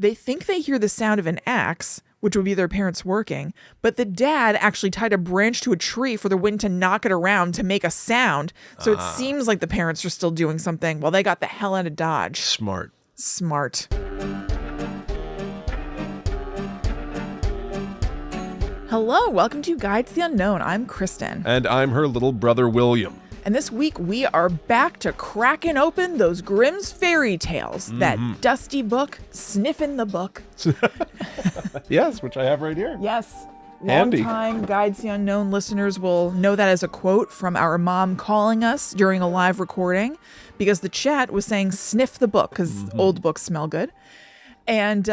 they think they hear the sound of an axe, which would be their parents working, but the dad actually tied a branch to a tree for the wind to knock it around to make a sound. So it seems like the parents are still doing something while they got the hell out of Dodge. Smart. Hello, welcome to Guide to the Unknown. I'm Kristen. And I'm her little brother, William. And this week we are back to cracking open those Grimm's fairy tales. That dusty book, sniffing the book. Yes, which I have right here. Yes. Handy. Long-time Guide to the Unknown listeners will know that as a quote from our mom calling us during a live recording, because the chat was saying sniff the book because old books smell good. And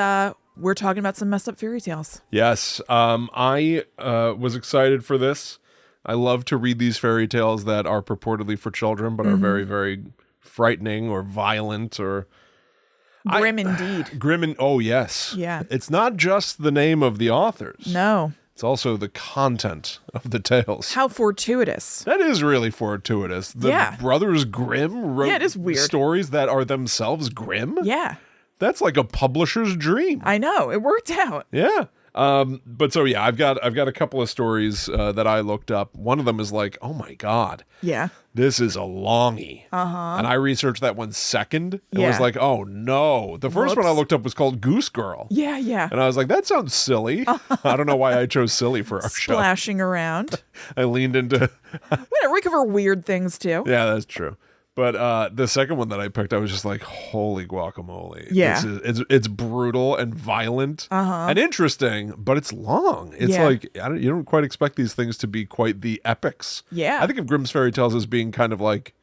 we're talking about some messed up fairy tales. Yes. I was excited for this. I love to read these fairy tales that are purportedly for children, but are very, very frightening or violent or... Grim indeed. Oh, yes. Yeah. It's not just the name of the authors. No. It's also the content of the tales. How fortuitous. That is really fortuitous. The Brothers Grimm wrote it is weird. Stories that are themselves grim? Yeah. That's like a publisher's dream. I know. It worked out. Yeah. But so yeah, I've got a couple of stories that I looked up. One of them is like, oh my God. Yeah. This is a longie. And I researched that one second and was like, oh no. The first one I looked up was called Goose Girl. Yeah, yeah. And I was like, that sounds silly. I don't know why I chose silly for our show. Splashing around. I leaned into... We cover weird things too. Yeah, that's true. But the second one that I picked, I was just like, holy guacamole. Yeah. It's brutal and violent and interesting, but it's long. It's like, you don't quite expect these things to be quite the epics. Yeah. I think of Grimm's fairy tales as being kind of like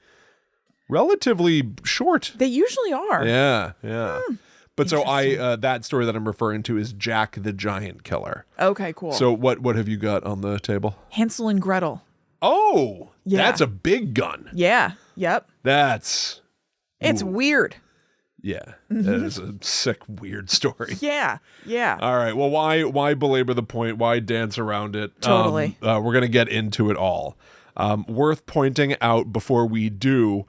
relatively short. They usually are. Yeah, yeah. But so that story that I'm referring to is Jack the Giant Killer. Okay, cool. So what have you got on the table? Hansel and Gretel. Oh, yeah. That's a big gun. Yeah. Yep. It's weird. Yeah. That is a sick, weird story. Yeah. Yeah. All right. Well, why belabor the point? Why dance around it? Totally. We're going to get into it all. Worth pointing out before we do,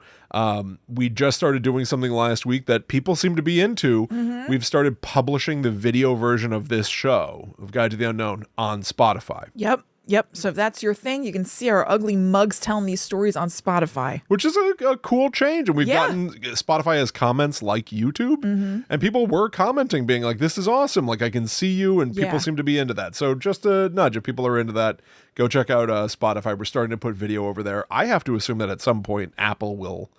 we just started doing something last week that people seem to be into. We've started publishing the video version of this show, of Guide to the Unknown, on Spotify. Yep. So if that's your thing, you can see our ugly mugs telling these stories on Spotify. Which is a cool change. And we've gotten, Spotify has comments like YouTube. And people were commenting, being like, this is awesome. Like, I can see you. And people seem to be into that. So just a nudge. If people are into that, go check out Spotify. We're starting to put video over there. I have to assume that at some point, Apple will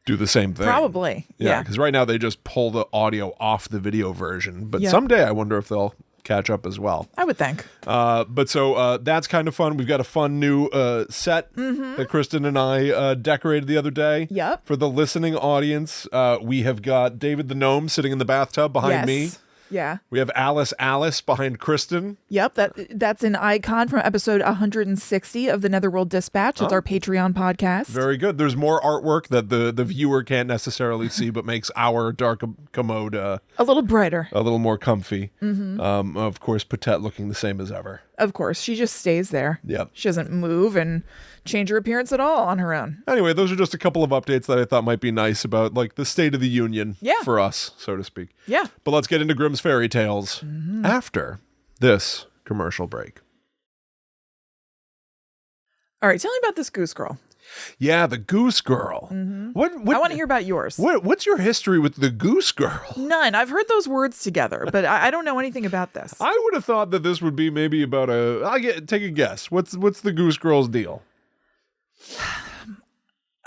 do the same thing. Probably. Yeah. Because right now they just pull the audio off the video version. But someday I wonder if they'll catch up as well. I would think. But so that's kind of fun. We've got a fun new set that Kristen and I decorated the other day. Yep. For the listening audience, we have got David the Gnome sitting in the bathtub behind me. Yeah. We have Alice behind Kristen. Yep, that's an icon from episode 160 of the Netherworld Dispatch. It's our Patreon podcast. Very good. There's more artwork that the viewer can't necessarily see, but makes our dark commode a little brighter, a little more comfy. Of course, Patet looking the same as ever. Of course, she just stays there. Yep. She doesn't move and change her appearance at all on her own. Anyway, those are just a couple of updates that I thought might be nice about like the state of the union for us, so to speak. Yeah. But let's get into Grimm's fairy tales after this commercial break. All right, tell me about this Goose Girl. Yeah, the Goose Girl. What I want to hear about yours. What's your history with the Goose Girl? None. I've heard those words together, but I don't know anything about this. I would have thought that this would be maybe about take a guess. What's the Goose Girl's deal?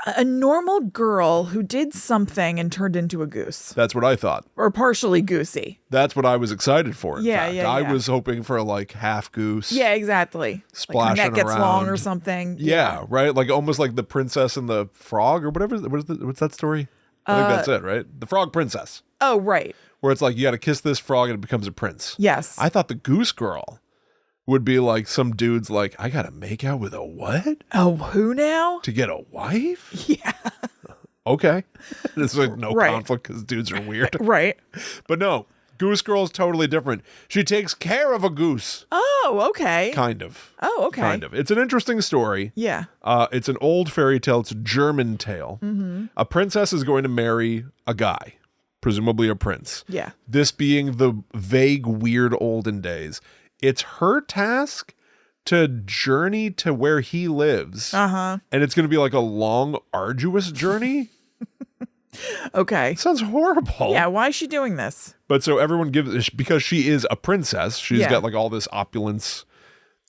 A normal girl who did something and turned into a goose. That's what I thought. Or partially goosey. That's what I was excited for. In fact. Yeah. I was hoping for like half goose. Yeah, exactly. Splashing like her neck gets around. long or something. Yeah, right? Like almost like the Princess and the Frog or whatever. What's that story? I think that's it, right? The Frog Princess. Oh, right. Where it's like you got to kiss this frog and it becomes a prince. Yes. I thought the Goose Girl would be like some dude's like, I got to make out with a what? Oh, who now? To get a wife? Yeah. Okay. There's like no conflict because dudes are weird. Right. But no, Goose Girl's totally different. She takes care of a goose. Oh, okay. Kind of. Oh, okay. Kind of. It's an interesting story. Yeah. It's an old fairy tale. It's a German tale. A princess is going to marry a guy. presumably a prince. Yeah. This being the vague, weird olden days, it's her task to journey to where he lives. Uh-huh. And it's going to be like a long, arduous journey. Okay. Sounds horrible. Yeah, why is she doing this? But so everyone gives, because she is a princess, she's got like all this opulence.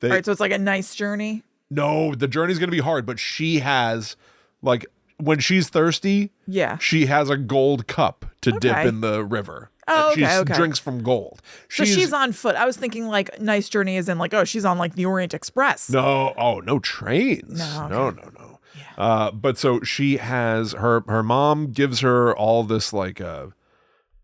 All right, so it's like a nice journey? No, the journey's going to be hard, but she has, like, when she's thirsty, she has a gold cup to dip in the river. Oh, okay, She drinks from gold. So she's on foot. I was thinking like nice journey as in like, oh, she's on like the Orient Express. No trains. No. Yeah. But so she has, her mom gives her all this like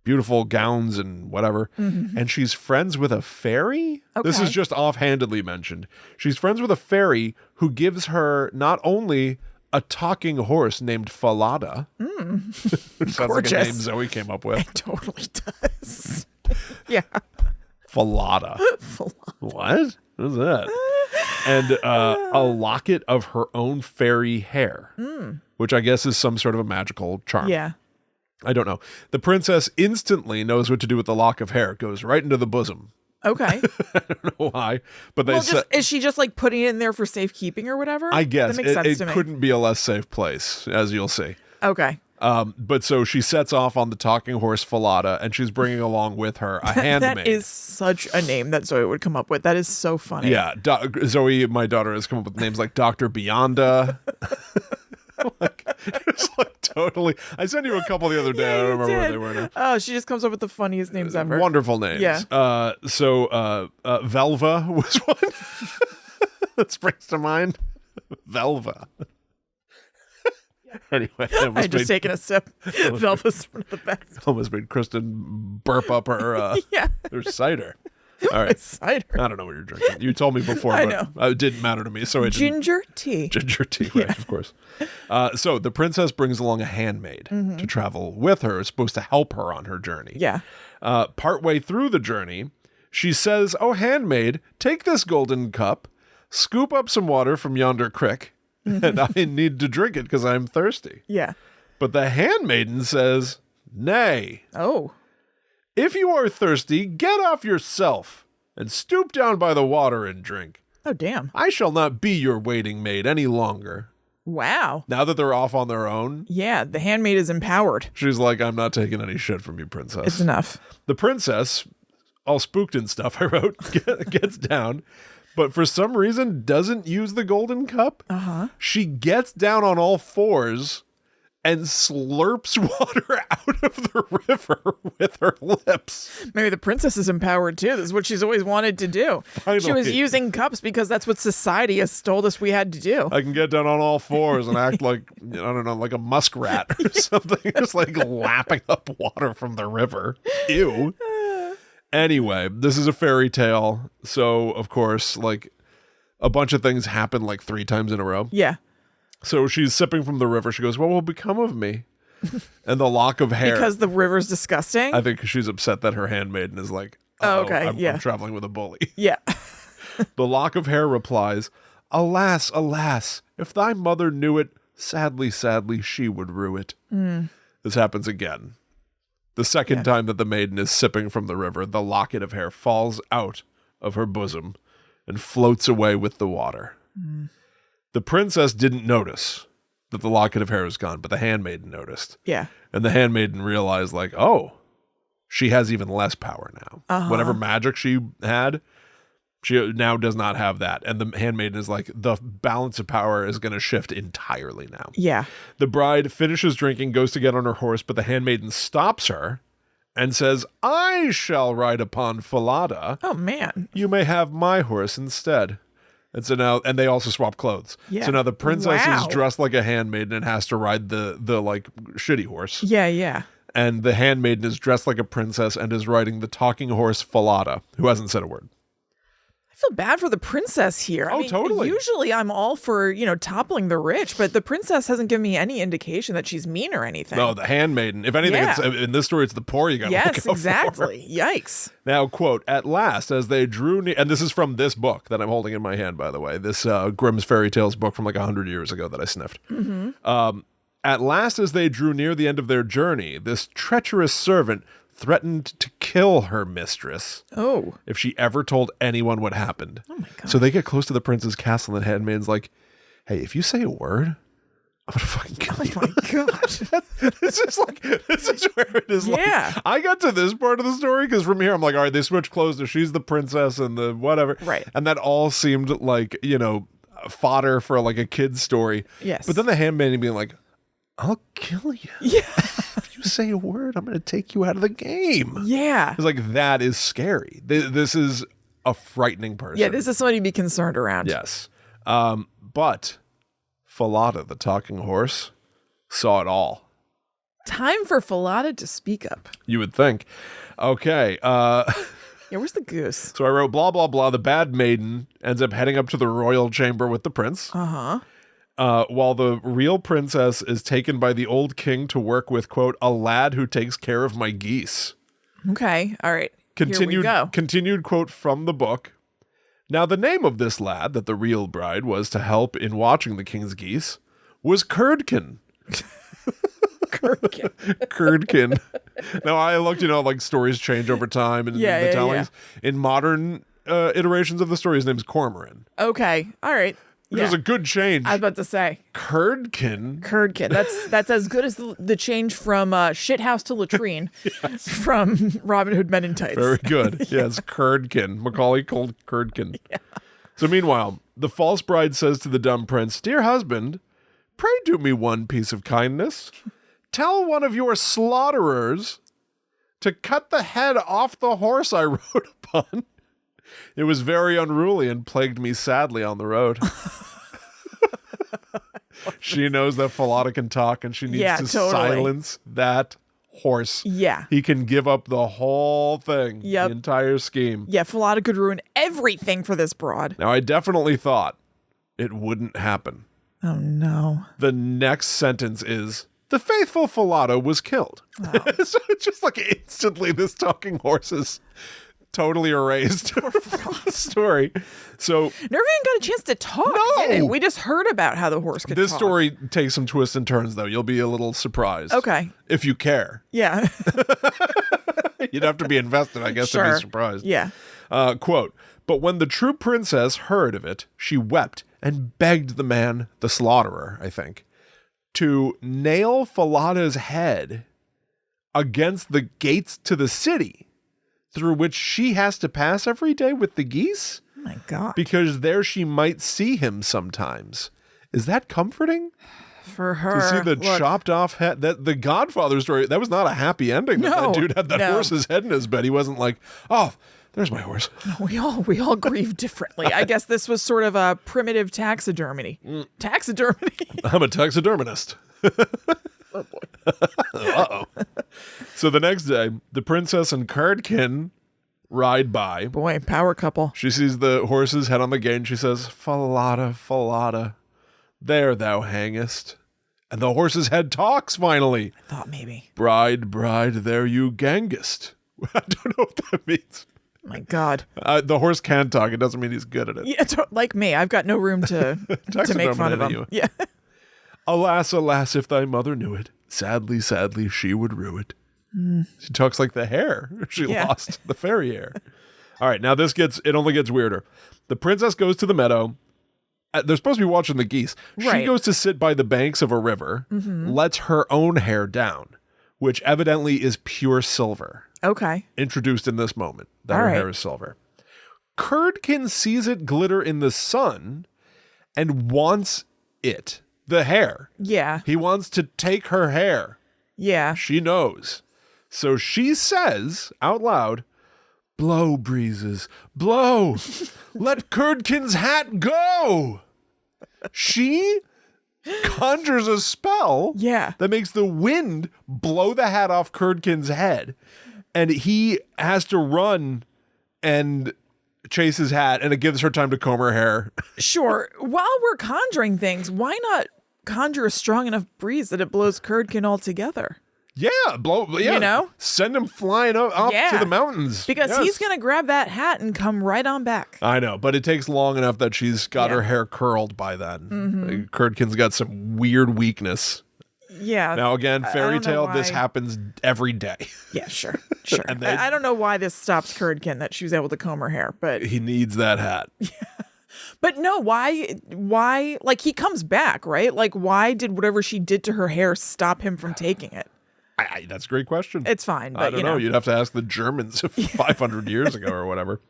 beautiful gowns and whatever, and she's friends with a fairy. Okay. This is just offhandedly mentioned. She's friends with a fairy who gives her not only a talking horse named Falada. Which sounds like a name Zoe came up with. It totally does. Yeah. Falada. What? What is that? And a locket of her own fairy hair, which I guess is some sort of a magical charm. Yeah. I don't know. The princess instantly knows what to do with the lock of hair. It goes right into the bosom. Okay. I don't know why, but is she just like putting it in there for safekeeping or whatever? I guess that makes sense to me. It couldn't be a less safe place, as you'll see. Okay. But so she sets off on the talking horse Falada, and she's bringing along with her a handmaid. That is such a name that Zoe would come up with. That is so funny. Yeah, Zoe, my daughter, has come up with names like Dr. Beyonda. It's like totally. I sent you a couple the other day. I don't remember what they were now. Oh, she just comes up with the funniest names ever. Wonderful names. Yeah. Velva was one that springs to mind. Velva. Anyway, I just taken a sip. Velva's one of the best. Almost made Kristen burp up her her cider. All right. Cider. I don't know what you're drinking. You told me before, but it didn't matter to me. So ginger tea. Ginger tea, right? Of course. So the princess brings along a handmaid to travel with her. It's supposed to help her on her journey. Yeah. Partway through the journey, she says, "Oh, handmaid, take this golden cup, scoop up some water from yonder creek, and I need to drink it because I'm thirsty." Yeah. But the handmaiden says, "Nay. Oh. If you are thirsty, get off yourself and stoop down by the water and drink. Oh, damn. I shall not be your waiting maid any longer." Wow. Now that they're off on their own. Yeah, the handmaid is empowered. She's like, "I'm not taking any shit from you, princess." It's enough. The princess, all spooked and stuff, I wrote, gets down, but for some reason doesn't use the golden cup. She gets down on all fours and slurps water out of the river with her lips. Maybe the princess is empowered too. This is what she's always wanted to do. Finally. She was using cups because that's what society has told us we had to do. I can get down on all fours and act like, I don't know, like a muskrat or something. Just like lapping up water from the river. Ew. Anyway, this is a fairy tale. So, of course, like a bunch of things happen like 3 times in a row. Yeah. So she's sipping from the river. She goes, "What will become of me?" And the lock of hair. Because the river's disgusting? I think she's upset that her handmaiden is like, oh, okay. I'm traveling with a bully. Yeah. The lock of hair replies, "Alas, alas, if thy mother knew it, sadly, sadly, she would rue it." This happens again. The second time that the maiden is sipping from the river, the locket of hair falls out of her bosom and floats away with the water. The princess didn't notice that the locket of hair was gone, but the handmaiden noticed. Yeah. And the handmaiden realized, like, oh, she has even less power now. Whatever magic she had, she now does not have that. And the handmaiden is like, the balance of power is going to shift entirely now. Yeah. The bride finishes drinking, goes to get on her horse, but the handmaiden stops her and says, "I shall ride upon Falada. Oh, man. You may have my horse instead." And so now, and they also swap clothes. Yeah. So now the princess is dressed like a handmaiden and has to ride the like shitty horse. Yeah, yeah. And the handmaiden is dressed like a princess and is riding the talking horse Falada, who hasn't said a word. I feel bad for the princess here. I mean, totally. Usually I'm all for, toppling the rich, but the princess hasn't given me any indication that she's mean or anything. No, the handmaiden. If anything, it's, in this story, it's the poor you got to look out for. Yes, exactly. Yikes. Now, quote, "At last, as they drew near," and this is from this book that I'm holding in my hand, by the way, this Grimm's Fairy Tales book from like 100 years ago that I sniffed. At last, as they drew near the end of their journey, this treacherous servant threatened to kill her mistress if she ever told anyone what happened. Oh my God. So they get close to the prince's castle, and the handmaid's like, hey, if you say a word, I'm gonna fucking kill you. Oh my God. This is where it is. Yeah. Like, I got to this part of the story because from here I'm like, all right, they switch clothes to she's the princess and the whatever. Right. And that all seemed like, fodder for like a kid's story. Yes. But then the handmaid being like, I'll kill you. Yeah. If you say a word, I'm going to take you out of the game. Yeah. It's like, that is scary. This is a frightening person. Yeah, this is somebody to be concerned around. Yes. But Falada, the talking horse, saw it all. Time for Falada to speak up. You would think. Okay. Yeah, where's the goose? So I wrote, blah, blah, blah. The bad maiden ends up heading up to the royal chamber with the prince. Uh-huh. While the real princess is taken by the old king to work with, quote, a lad who takes care of my geese. Okay. All right. Here we go. Continued quote from the book. Now, the name of this lad that the real bride was to help in watching the king's geese was Curdkin. Curdkin. Curdkin. Now, I looked, like stories change over time and the tellings. Yeah. In modern iterations of the story, his name's Cormoran. Okay. All right. Which is a good change. I was about to say. Curdkin. That's as good as the change from shithouse to latrine from Robin Hood Men in Tights. Very good. Yes, Curdkin. Macaulay called Curdkin. Yeah. So meanwhile, the false bride says to the dumb prince, dear husband, pray do me one piece of kindness. Tell one of your slaughterers to cut the head off the horse I rode upon. It was very unruly and plagued me sadly on the road. She knows that Falada can talk and she needs to silence that horse. Yeah. He can give up the whole thing, the entire scheme. Yeah, Falada could ruin everything for this broad. Now, I definitely thought it wouldn't happen. Oh, no. The next sentence is, the faithful Falada was killed. Oh. So it's just like instantly this talking horse is totally erased the story. So never even got a chance to talk. No, did it? We just heard about how the horse could this talk. story takes some twists and turns, though. You'll be a little surprised. Okay, if you care. Yeah. You'd have to be invested, I guess, to be surprised. Yeah. Quote, but when the true princess heard of it, she wept and begged the man, the slaughterer, I think, to nail Falada's head against the gates to the city, through which she has to pass every day with the geese? Oh my God. Because there she might see him sometimes. Is that comforting? For her. To see the chopped off head. The Godfather story, that was not a happy ending. That dude had that horse's head in his bed. He wasn't like, oh, there's my horse. No, we all grieve differently. I guess this was sort of a primitive taxidermy. Taxidermy? I'm a taxidermist. Oh, boy. Uh-oh. So the next day, the princess and Curdkin ride by. Boy, power couple. She sees the horse's head on the gate and she says, Falada, Falada, there thou hangest. And the horse's head talks finally. I thought maybe. Bride, bride, there you gangest. I don't know what that means. My God. The horse can talk. It doesn't mean he's good at it. Yeah, like me. I've got no room to make fun of him. Yeah. Alas, alas, if thy mother knew it, sadly, sadly, she would rue it. She talks like the hare. She lost the fairy hare. All right, now it only gets weirder. The princess goes to the meadow. They're supposed to be watching the geese. She goes to sit by the banks of a river, lets her own hair down, which evidently is pure silver. Okay. Introduced in this moment, that her hair is silver. Curdkin sees it glitter in the sun and wants it. The hair. Yeah. He wants to take her hair. Yeah. She knows. So she says out loud, blow, breezes, blow. Let Curdkin's hat go. She conjures a spell that makes the wind blow the hat off Curdkin's head. And he has to run and chase his hat, and it gives her time to comb her hair. Sure. While we're conjuring things, why not conjure a strong enough breeze that it blows Curdkin altogether? Yeah, You know? Send him flying up to the mountains. Because he's going to grab that hat and come right on back. I know, but it takes long enough that she's got her hair curled by then. Curdkin's got some weird weakness. Yeah. Now, again, I fairy don't know tale, this why. happens every day. Yeah, sure. Sure. And they- I don't know why this stops Curdkin that she was able to comb her hair, but He needs that hat. no, why like he comes back, right? Like why did whatever she did to her hair stop him from taking it? That's a great question. It's fine, but I don't know. You'd have to ask the Germans 500 years ago or whatever.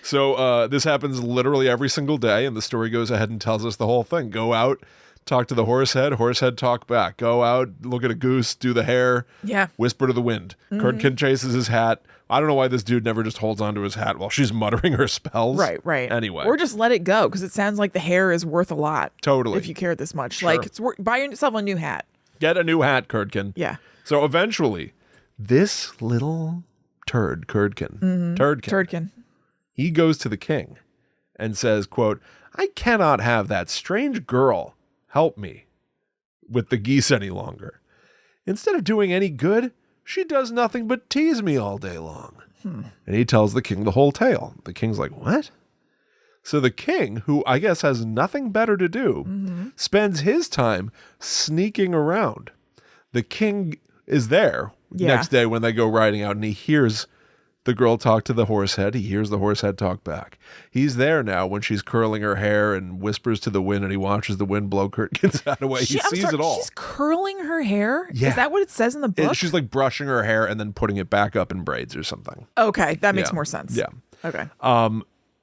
So this happens literally every single day, and the story goes ahead and tells us the whole thing. Go out, talk to the horsehead talk back. Go out, look at a goose, do the hair, whisper to the wind. Curdkin chases his hat. I don't know why this dude never just holds onto his hat while she's muttering her spells. Right. Anyway. Or just let it go, because it sounds like the hair is worth a lot. Totally. If you care this much. Sure. Like, buy yourself a new hat. Get a new hat, Curdkin. Yeah. So eventually, this little turd, Turdkin, he goes to the king and says, quote, I cannot have that strange girl help me with the geese any longer. Instead of doing any good, she does nothing but tease me all day long. And he tells the king the whole tale. The king's like, what? So the king, who I guess has nothing better to do, spends his time sneaking around. The king is there next day when they go riding out, and he hears the girl talk to the horsehead. He hears the horsehead talk back. He's there now when she's curling her hair and whispers to the wind, and he watches the wind blow Curdkin's hat away. He sees it all. She's curling her hair? Yeah. Is that what it says in the book? She's like brushing her hair and then putting it back up in braids or something. Okay, that makes more sense. Yeah. Okay.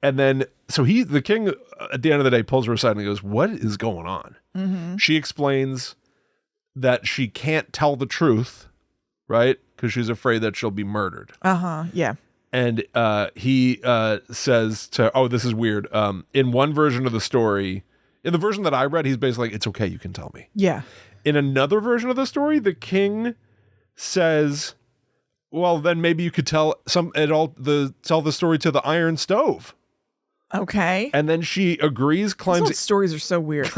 And then, so the king, at the end of the day, pulls her aside and he goes, what is going on? She explains that she can't tell the truth, right? Because she's afraid that she'll be murdered. Yeah. And he says this is weird. In one version of the story, in the version that I read, he's basically like, it's okay, you can tell me. Yeah. In another version of the story, the king says, well, then maybe you could tell the story to the iron stove. Okay. And then she agrees, climbs. Those stories are so weird.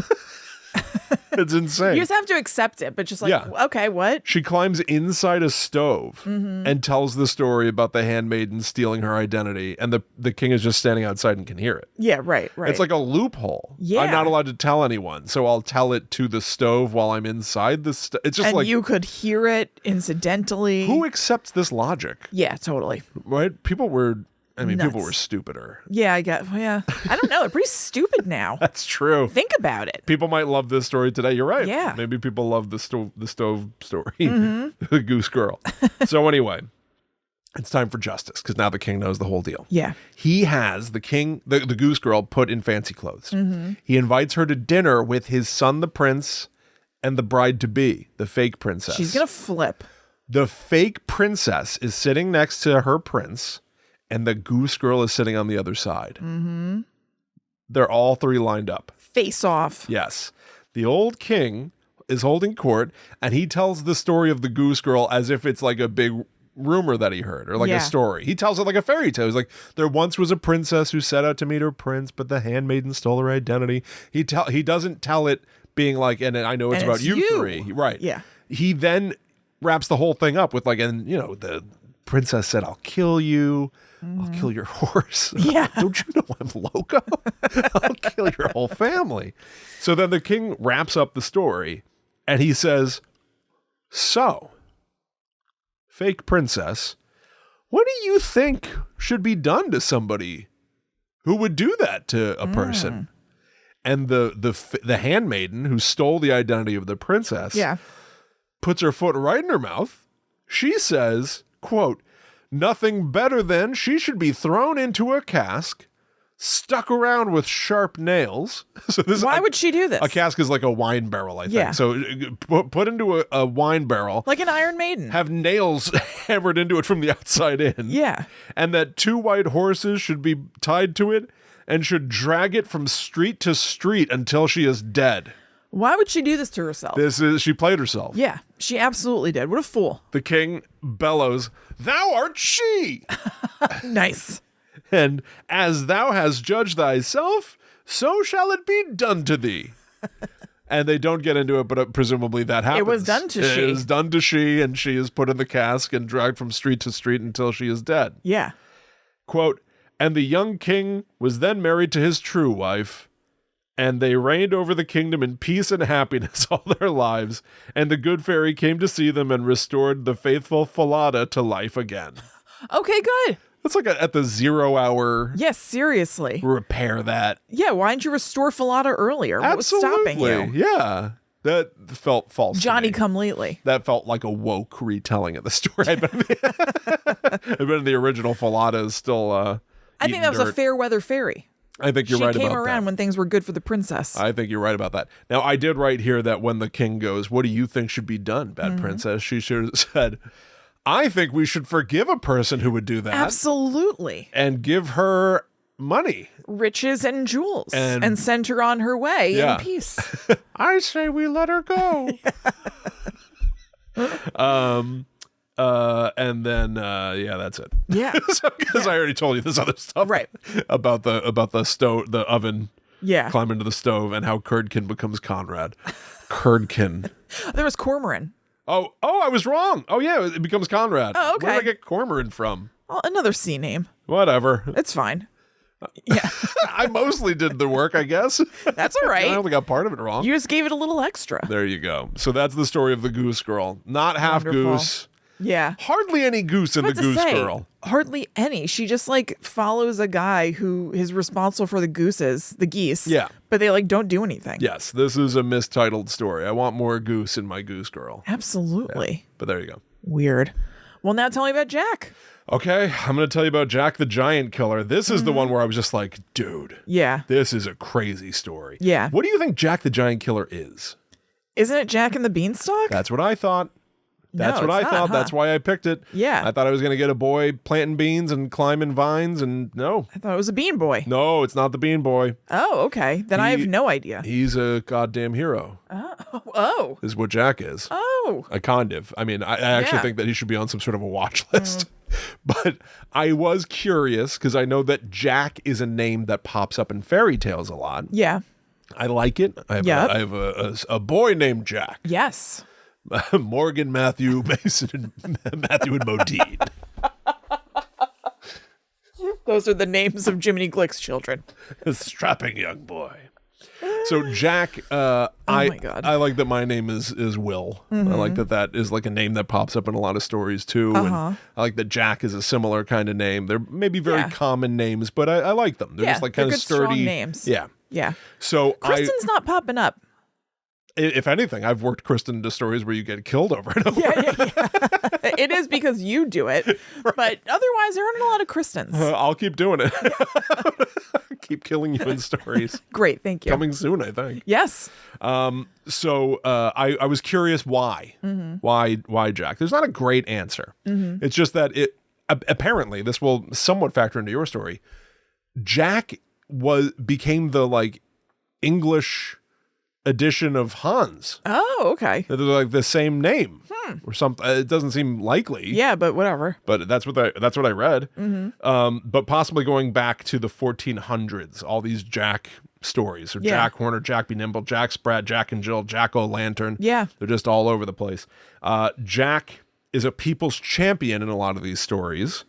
It's insane. You just have to accept it, but just like, okay, what? She climbs inside a stove and tells the story about the handmaiden stealing her identity, and the king is just standing outside and can hear it. Yeah, right. It's like a loophole. Yeah. I'm not allowed to tell anyone, so I'll tell it to the stove while I'm inside the stove. It's just and like, you could hear it incidentally. who accepts this logic? Yeah, totally. Right? People were Nuts. stupider. Yeah, I don't know. They're pretty stupid now. That's true. Think about it. People might love this story today. You're right. Yeah. Maybe people love the stove story, the goose girl. So anyway, it's time for justice because now the king knows the whole deal. Yeah. He has the goose girl put in fancy clothes. He invites her to dinner with his son, the prince, and the bride-to-be, the fake princess. She's going to flip. The fake princess is sitting next to her prince, and the goose girl is sitting on the other side. They're all three lined up. Face off. Yes. The old king is holding court, and he tells the story of the goose girl as if it's like a big rumor that he heard, or like a story. He tells it like a fairy tale. He's like, there once was a princess who set out to meet her prince, but the handmaiden stole her identity. He doesn't tell it being like, and I know it's about you three. Right. Yeah. He then wraps the whole thing up with like, and the princess said, I'll kill you. I'll kill your horse. Yeah. Don't you know I'm loco? I'll kill your whole family. So then the king wraps up the story and he says, so, fake princess, what do you think should be done to somebody who would do that to a person? And the handmaiden who stole the identity of the princess puts her foot right in her mouth. She says, quote, nothing better than she should be thrown into a cask, stuck around with sharp nails. So Why would she do this? A cask is like a wine barrel, I think. Yeah. So put into a wine barrel. Like an Iron Maiden. Have nails hammered into it from the outside in. Yeah. And that 2 white horses should be tied to it and should drag it from street to street until she is dead. Why would she do this to herself? She played herself. Yeah, she absolutely did. What a fool. The king bellows, thou art she! Nice. And as thou hast judged thyself, so shall it be done to thee. And they don't get into it, but presumably that happens. It was done to she. It is done to she, and she is put in the cask and dragged from street to street until she is dead. Yeah. Quote, and the young king was then married to his true wife, and they reigned over the kingdom in peace and happiness all their lives, and the good fairy came to see them and restored the faithful Falada to life again. Okay, good. That's like at the 0 hour. Yes, seriously. Repair that. Yeah, why didn't you restore Falada earlier? What was stopping you? Yeah. That felt false. Johnny come lately. That felt like a woke retelling of the story. I bet the original Falada is still I think that was a fair weather fairy. I think you're right about that. She came around when things were good for the princess. I think you're right about that. Now, I did write here that when the king goes, "What do you think should be done, bad princess?" She should have said, "I think we should forgive a person who would do that." Absolutely. And give her money. Riches and jewels. And send her on her way in peace. I say we let her go. And then that's it. Yeah. Because I already told you this other stuff. Right. About the stove, the oven. Yeah. Climb into the stove and how Curdkin becomes Conrad. Curdkin. There was Cormoran. Oh, I was wrong. Oh, yeah, it becomes Conrad. Oh, okay. Where did I get Cormoran from? Well, another sea name. Whatever. It's fine. Yeah. I mostly did the work, I guess. That's all right. I only got part of it wrong. You just gave it a little extra. There you go. So that's the story of the Goose Girl. Not half Wonderful. goose. Yeah. Hardly any goose in the Goose Girl. Hardly any. She just follows a guy who is responsible for the geese. Yeah. But they don't do anything. Yes, this is a mistitled story. I want more goose in my Goose Girl. Absolutely. Yeah, but there you go. Weird. Well, now tell me about Jack. Okay, I'm going to tell you about Jack the Giant Killer. This is the one where I was just like, dude. Yeah. This is a crazy story. Yeah. What do you think Jack the Giant Killer is? Isn't it Jack and the Beanstalk? That's what I thought. That's what I thought. Huh? That's why I picked it. Yeah. I thought I was going to get a boy planting beans and climbing vines, and no. I thought it was a bean boy. No, it's not the Bean Boy. Oh, okay. Then I have no idea. He's a goddamn hero. Oh. Is what Jack is. Oh. I kind of. I mean, I actually think that he should be on some sort of a watch list. But I was curious because I know that Jack is a name that pops up in fairy tales a lot. Yeah. I like it. I have a boy named Jack. Yes. Morgan, Matthew, Mason, and Matthew and Modine. Those are the names of Jiminy Glick's children. A strapping young boy. So Jack, my God. I like that my name is Will. I like that is like a name that pops up in a lot of stories too. And I like that Jack is a similar kind of name. They're maybe very common names, but I like them. They're just like kind of sturdy strong names. Yeah. Yeah. So Kristen's not popping up. If anything, I've worked Kristen into stories where you get killed over and over. Yeah. It is because you do it. Right. But otherwise, there aren't a lot of Kristens. I'll keep doing it. Keep killing you in stories. Great. Thank you. Coming soon, I think. Yes. So I was curious why. Why Jack? There's not a great answer. It's just that apparently, this will somewhat factor into your story. Jack became the English edition of Hans. Oh, okay. They're like the same name or something. It doesn't seem likely. Yeah, but whatever. But that's what I read. But possibly going back to the 1400s, all these Jack stories, or Jack Horner, Jack Be Nimble, Jack Sprat, Jack and Jill, Jack O'Lantern. Yeah, they're just all over the place. Jack is a people's champion in a lot of these stories.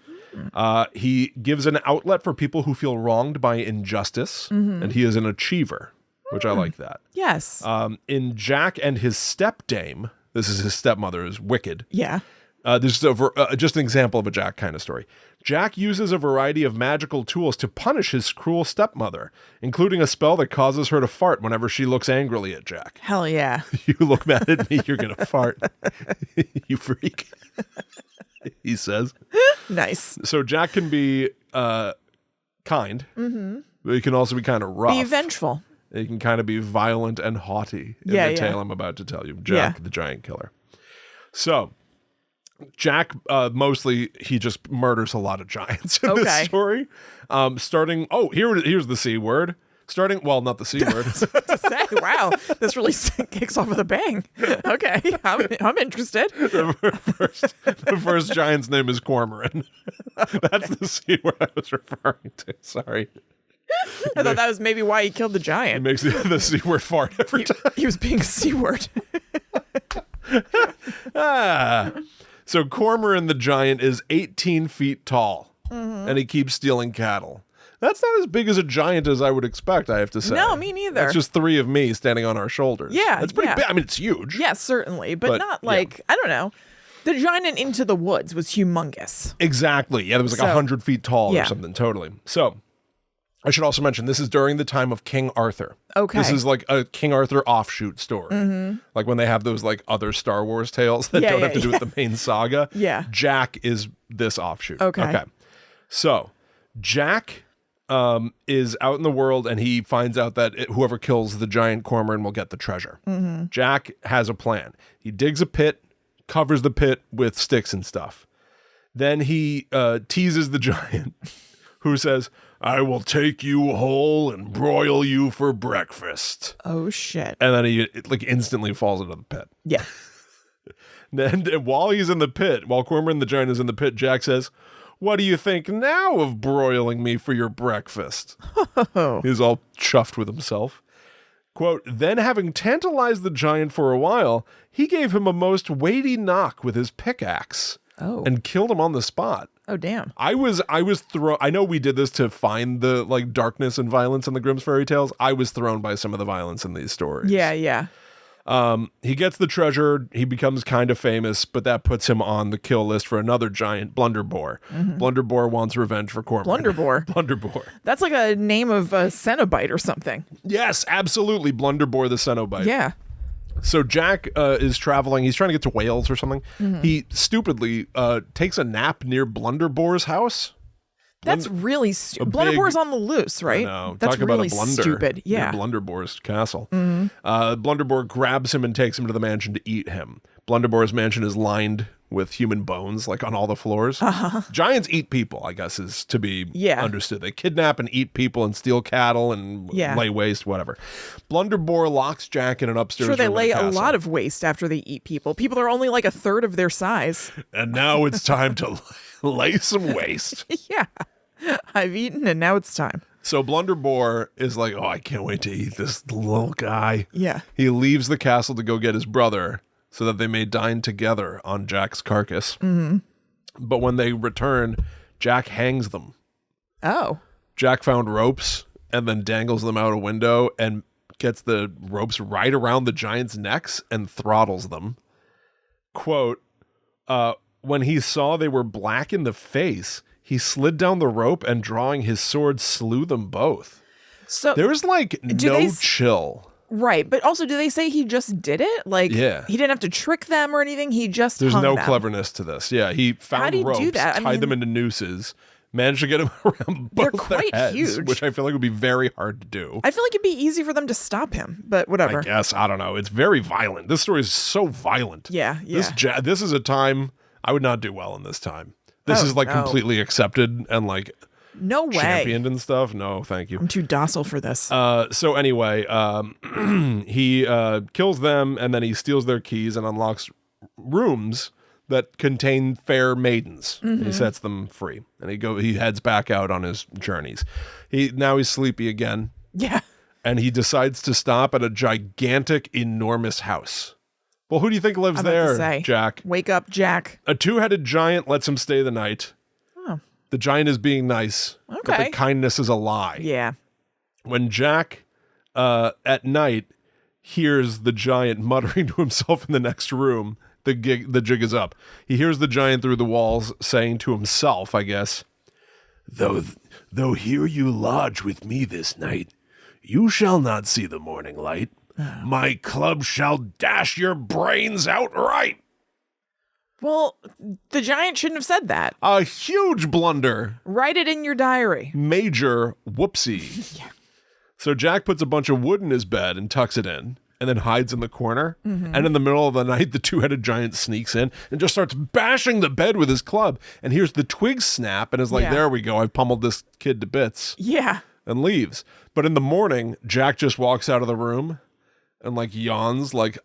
He gives an outlet for people who feel wronged by injustice, and he is an achiever, which I like that. Yes. In Jack and his stepdame, this is his stepmother, is wicked. Yeah. This is just an example of a Jack kind of story. Jack uses a variety of magical tools to punish his cruel stepmother, including a spell that causes her to fart whenever she looks angrily at Jack. Hell yeah. You look mad at me, you're going to fart. You freak. He says. Nice. So Jack can be kind, but he can also be kind of rough. Be vengeful. He can kind of be violent and haughty in the tale I'm about to tell you. Jack the Giant Killer. So, Jack, mostly, he just murders a lot of giants in this story. Here's the C word. Not the C word. To say, wow, this really kicks off with a bang. Okay, I'm interested. The first giant's name is Cormoran. That's the C word I was referring to. Sorry. I thought that was maybe why he killed the giant. He makes the C word fart every time. He was being a C word. So Cormoran the giant is 18 feet tall, and he keeps stealing cattle. That's not as big as a giant as I would expect, I have to say. No, me neither. It's just 3 of me standing on our shoulders. Yeah, It's pretty big. I mean, it's huge. Yes, certainly. But not like, I don't know. The giant in Into the Woods was humongous. Exactly. Yeah, it was like 100 feet tall or something. Totally. So I should also mention, this is during the time of King Arthur. Okay. This is like a King Arthur offshoot story. Like when they have those like other Star Wars tales that don't have to do with the main saga. Yeah. Jack is this offshoot. Okay. So Jack is out in the world and he finds out that whoever kills the giant cormorant will get the treasure. Jack has a plan. He digs a pit, covers the pit with sticks and stuff. Then he teases the giant, who says, "I will take you whole and broil you for breakfast." Oh, shit. And then he like instantly falls into the pit. Yeah. Then while he's in the pit, while Cormoran the giant is in the pit, Jack says, "What do you think now of broiling me for your breakfast?" He's all chuffed with himself. Quote, "Then having tantalized the giant for a while, he gave him a most weighty knock with his pickaxe and killed him on the spot." Oh, damn. I was thrown. I know we did this to find the like darkness and violence in the Grimm's fairy tales. I was thrown by some of the violence in these stories. Yeah. He gets the treasure. He becomes kind of famous, but that puts him on the kill list for another giant, Blunderbore. Blunderbore wants revenge for Cormoran. Blunderbore. That's like a name of a Cenobite or something. Yes, absolutely. Blunderbore the Cenobite. Yeah. So Jack is traveling. He's trying to get to Wales or something. He stupidly takes a nap near Blunderbore's house. That's really stupid. Blunderbore's on the loose, right? No, that's talk really about a blunder. Stupid. Yeah. Blunderbore's castle. Blunderbore grabs him and takes him to the mansion to eat him. Blunderbore's mansion is lined with human bones, like on all the floors. Giants eat people, I guess, is to be understood. They kidnap and eat people and steal cattle and lay waste, whatever. Blunderbore locks Jack in an upstairs room. Sure, they of the lay a castle. lot of waste after they eat people. People are only like a third of their size. And now it's time to lay some waste. Yeah. I've eaten and now it's time. So Blunderbore is like, "Oh, I can't wait to eat this little guy." Yeah. He leaves the castle to go get his brother so that they may dine together on Jack's carcass. But when they return, Jack hangs them. Oh. Jack found ropes and then dangles them out a window and gets the ropes right around the giant's necks and throttles them. Quote, when he saw they were black in the face, he slid down the rope and drawing his sword slew them both. So there was like no chill. Right, but also do they say he just did it? Like he didn't have to trick them or anything, he just There's hung no them. cleverness to this. Yeah, he found ropes, tied them into nooses, managed to get them around both their heads, huge. which I feel like would be very hard to do. I feel like it'd be easy for them to stop him, but whatever. I guess, I don't know. It's very violent. This story is so violent. Yeah. This is a time I would not do well in this time. This is like completely accepted and like no way championed and stuff. No, thank you. I'm too docile for this. So anyway, he kills them and then he steals their keys and unlocks rooms that contain fair maidens. He sets them free and he heads back out on his journeys. Now he's sleepy again. Yeah. And he decides to stop at a gigantic, enormous house. Well, who do you think lives there, Jack? Wake up, Jack. A 2-headed giant lets him stay the night. Oh. The giant is being nice, but the kindness is a lie. Yeah. When Jack, at night, hears the giant muttering to himself in the next room, the jig is up. He hears the giant through the walls saying to himself, I guess, Though here you lodge with me this night, you shall not see the morning light. My club shall dash your brains outright." Well, the giant shouldn't have said that. A huge blunder. Write it in your diary. Major whoopsie. Yeah. So Jack puts a bunch of wood in his bed and tucks it in and then hides in the corner. And in the middle of the night, the 2-headed giant sneaks in and just starts bashing the bed with his club and hears the twigs snap and is like, there we go. I've pummeled this kid to bits. Yeah. And leaves. But in the morning, Jack just walks out of the room and like yawns like,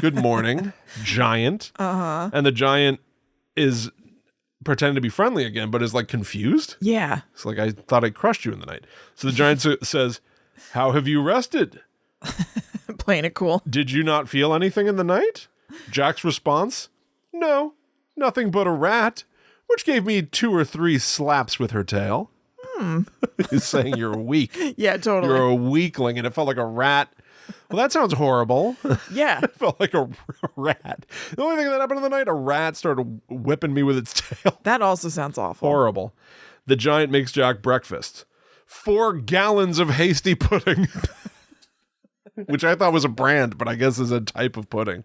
good morning, giant. And the giant is pretending to be friendly again, but is like confused. Yeah. It's like, I thought I crushed you in the night. So the giant says, "How have you rested?" Playing it cool. "Did you not feel anything in the night?" Jack's response, "No, nothing but a rat, which gave me 2 or 3 slaps with her tail." He's saying you're weak. Yeah, totally. You're a weakling, and it felt like a rat. Well, that sounds horrible. Yeah. It felt like a rat. The only thing that happened in the night, a rat started whipping me with its tail. That also sounds awful. Horrible. The giant makes Jack breakfast. 4 gallons of hasty pudding. Which I thought was a brand, but I guess is a type of pudding.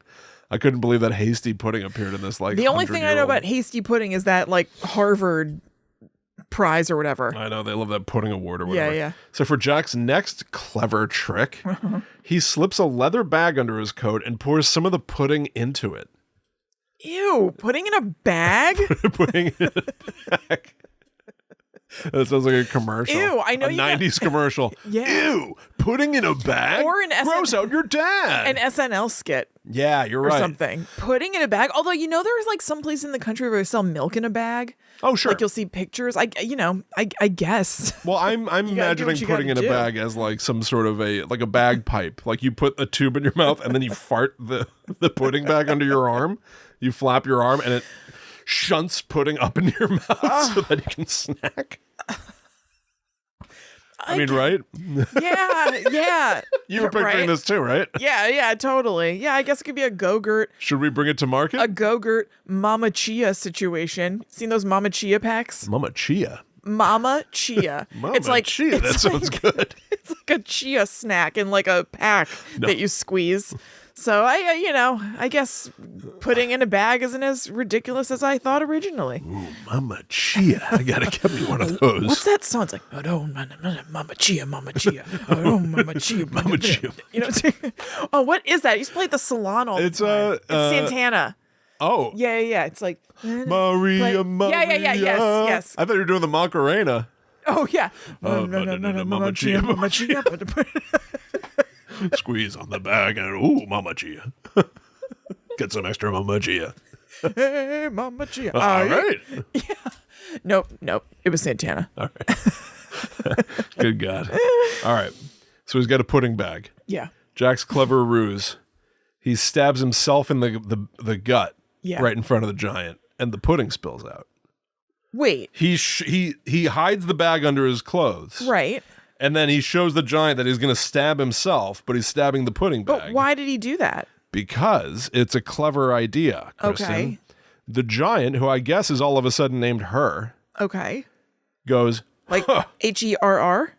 I couldn't believe that hasty pudding appeared in this, like, the only thing I know about hasty pudding is that, like, Harvard prize or whatever. I know, they love that pudding award or whatever. Yeah. So for Jack's next clever trick, he slips a leather bag under his coat and pours some of the pudding into it. Ew, pudding in a bag? Putting it in a bag. That sounds like a commercial. Ew, I know a 90s commercial. Yeah. Ew, pudding in a bag? Or an Gross out your dad. An SNL skit. Yeah, you're Or right. something. Pudding in a bag. Although, there's like some place in the country where they sell milk in a bag. Oh, sure. Like you'll see pictures. I guess. Well, I'm imagining pudding in a bag as like some sort of a bagpipe. Like you put a tube in your mouth and then you fart the pudding bag under your arm. You flap your arm and it shunts pudding up into your mouth so that you can snack. I mean, right? Yeah. You were picturing this too, right? Yeah, totally. Yeah, I guess it could be a Go-Gurt. Should we bring it to market? A Go-Gurt Mama Chia situation. Seen those Mama Chia packs? Mama Chia. Mama Chia. Mama Chia. That sounds good. It's like a chia snack in like a pack that you squeeze. So I guess pudding in a bag isn't as ridiculous as I thought originally. Ooh, Mama Chia. I gotta get me one of those. What's that song? It's like, oh, Mama Chia, Mama Chia. Oh, Mama Chia, Mama Chia. Oh, what is that? You used to play at the salon all the time. It's Santana. Oh. Yeah. It's like Maria. Yeah. Yes. I thought you were doing the Macarena. Oh yeah. Mama Chia. Mama Chia. Squeeze on the bag and ooh, Mama Chia. Get some extra Mama Chia. Hey, Mama Chia. All right. Yeah. Nope. It was Santana. All right. Good God. All right. So he's got a pudding bag. Yeah. Jack's clever ruse. He stabs himself in the gut right in front of the giant, and the pudding spills out. Wait. He hides the bag under his clothes. Right. And then he shows the giant that he's going to stab himself, but he's stabbing the pudding bag. But why did he do that? Because it's a clever idea, Kristen. Okay. The giant, who I guess is all of a sudden named Her, goes, like Herr? Hur.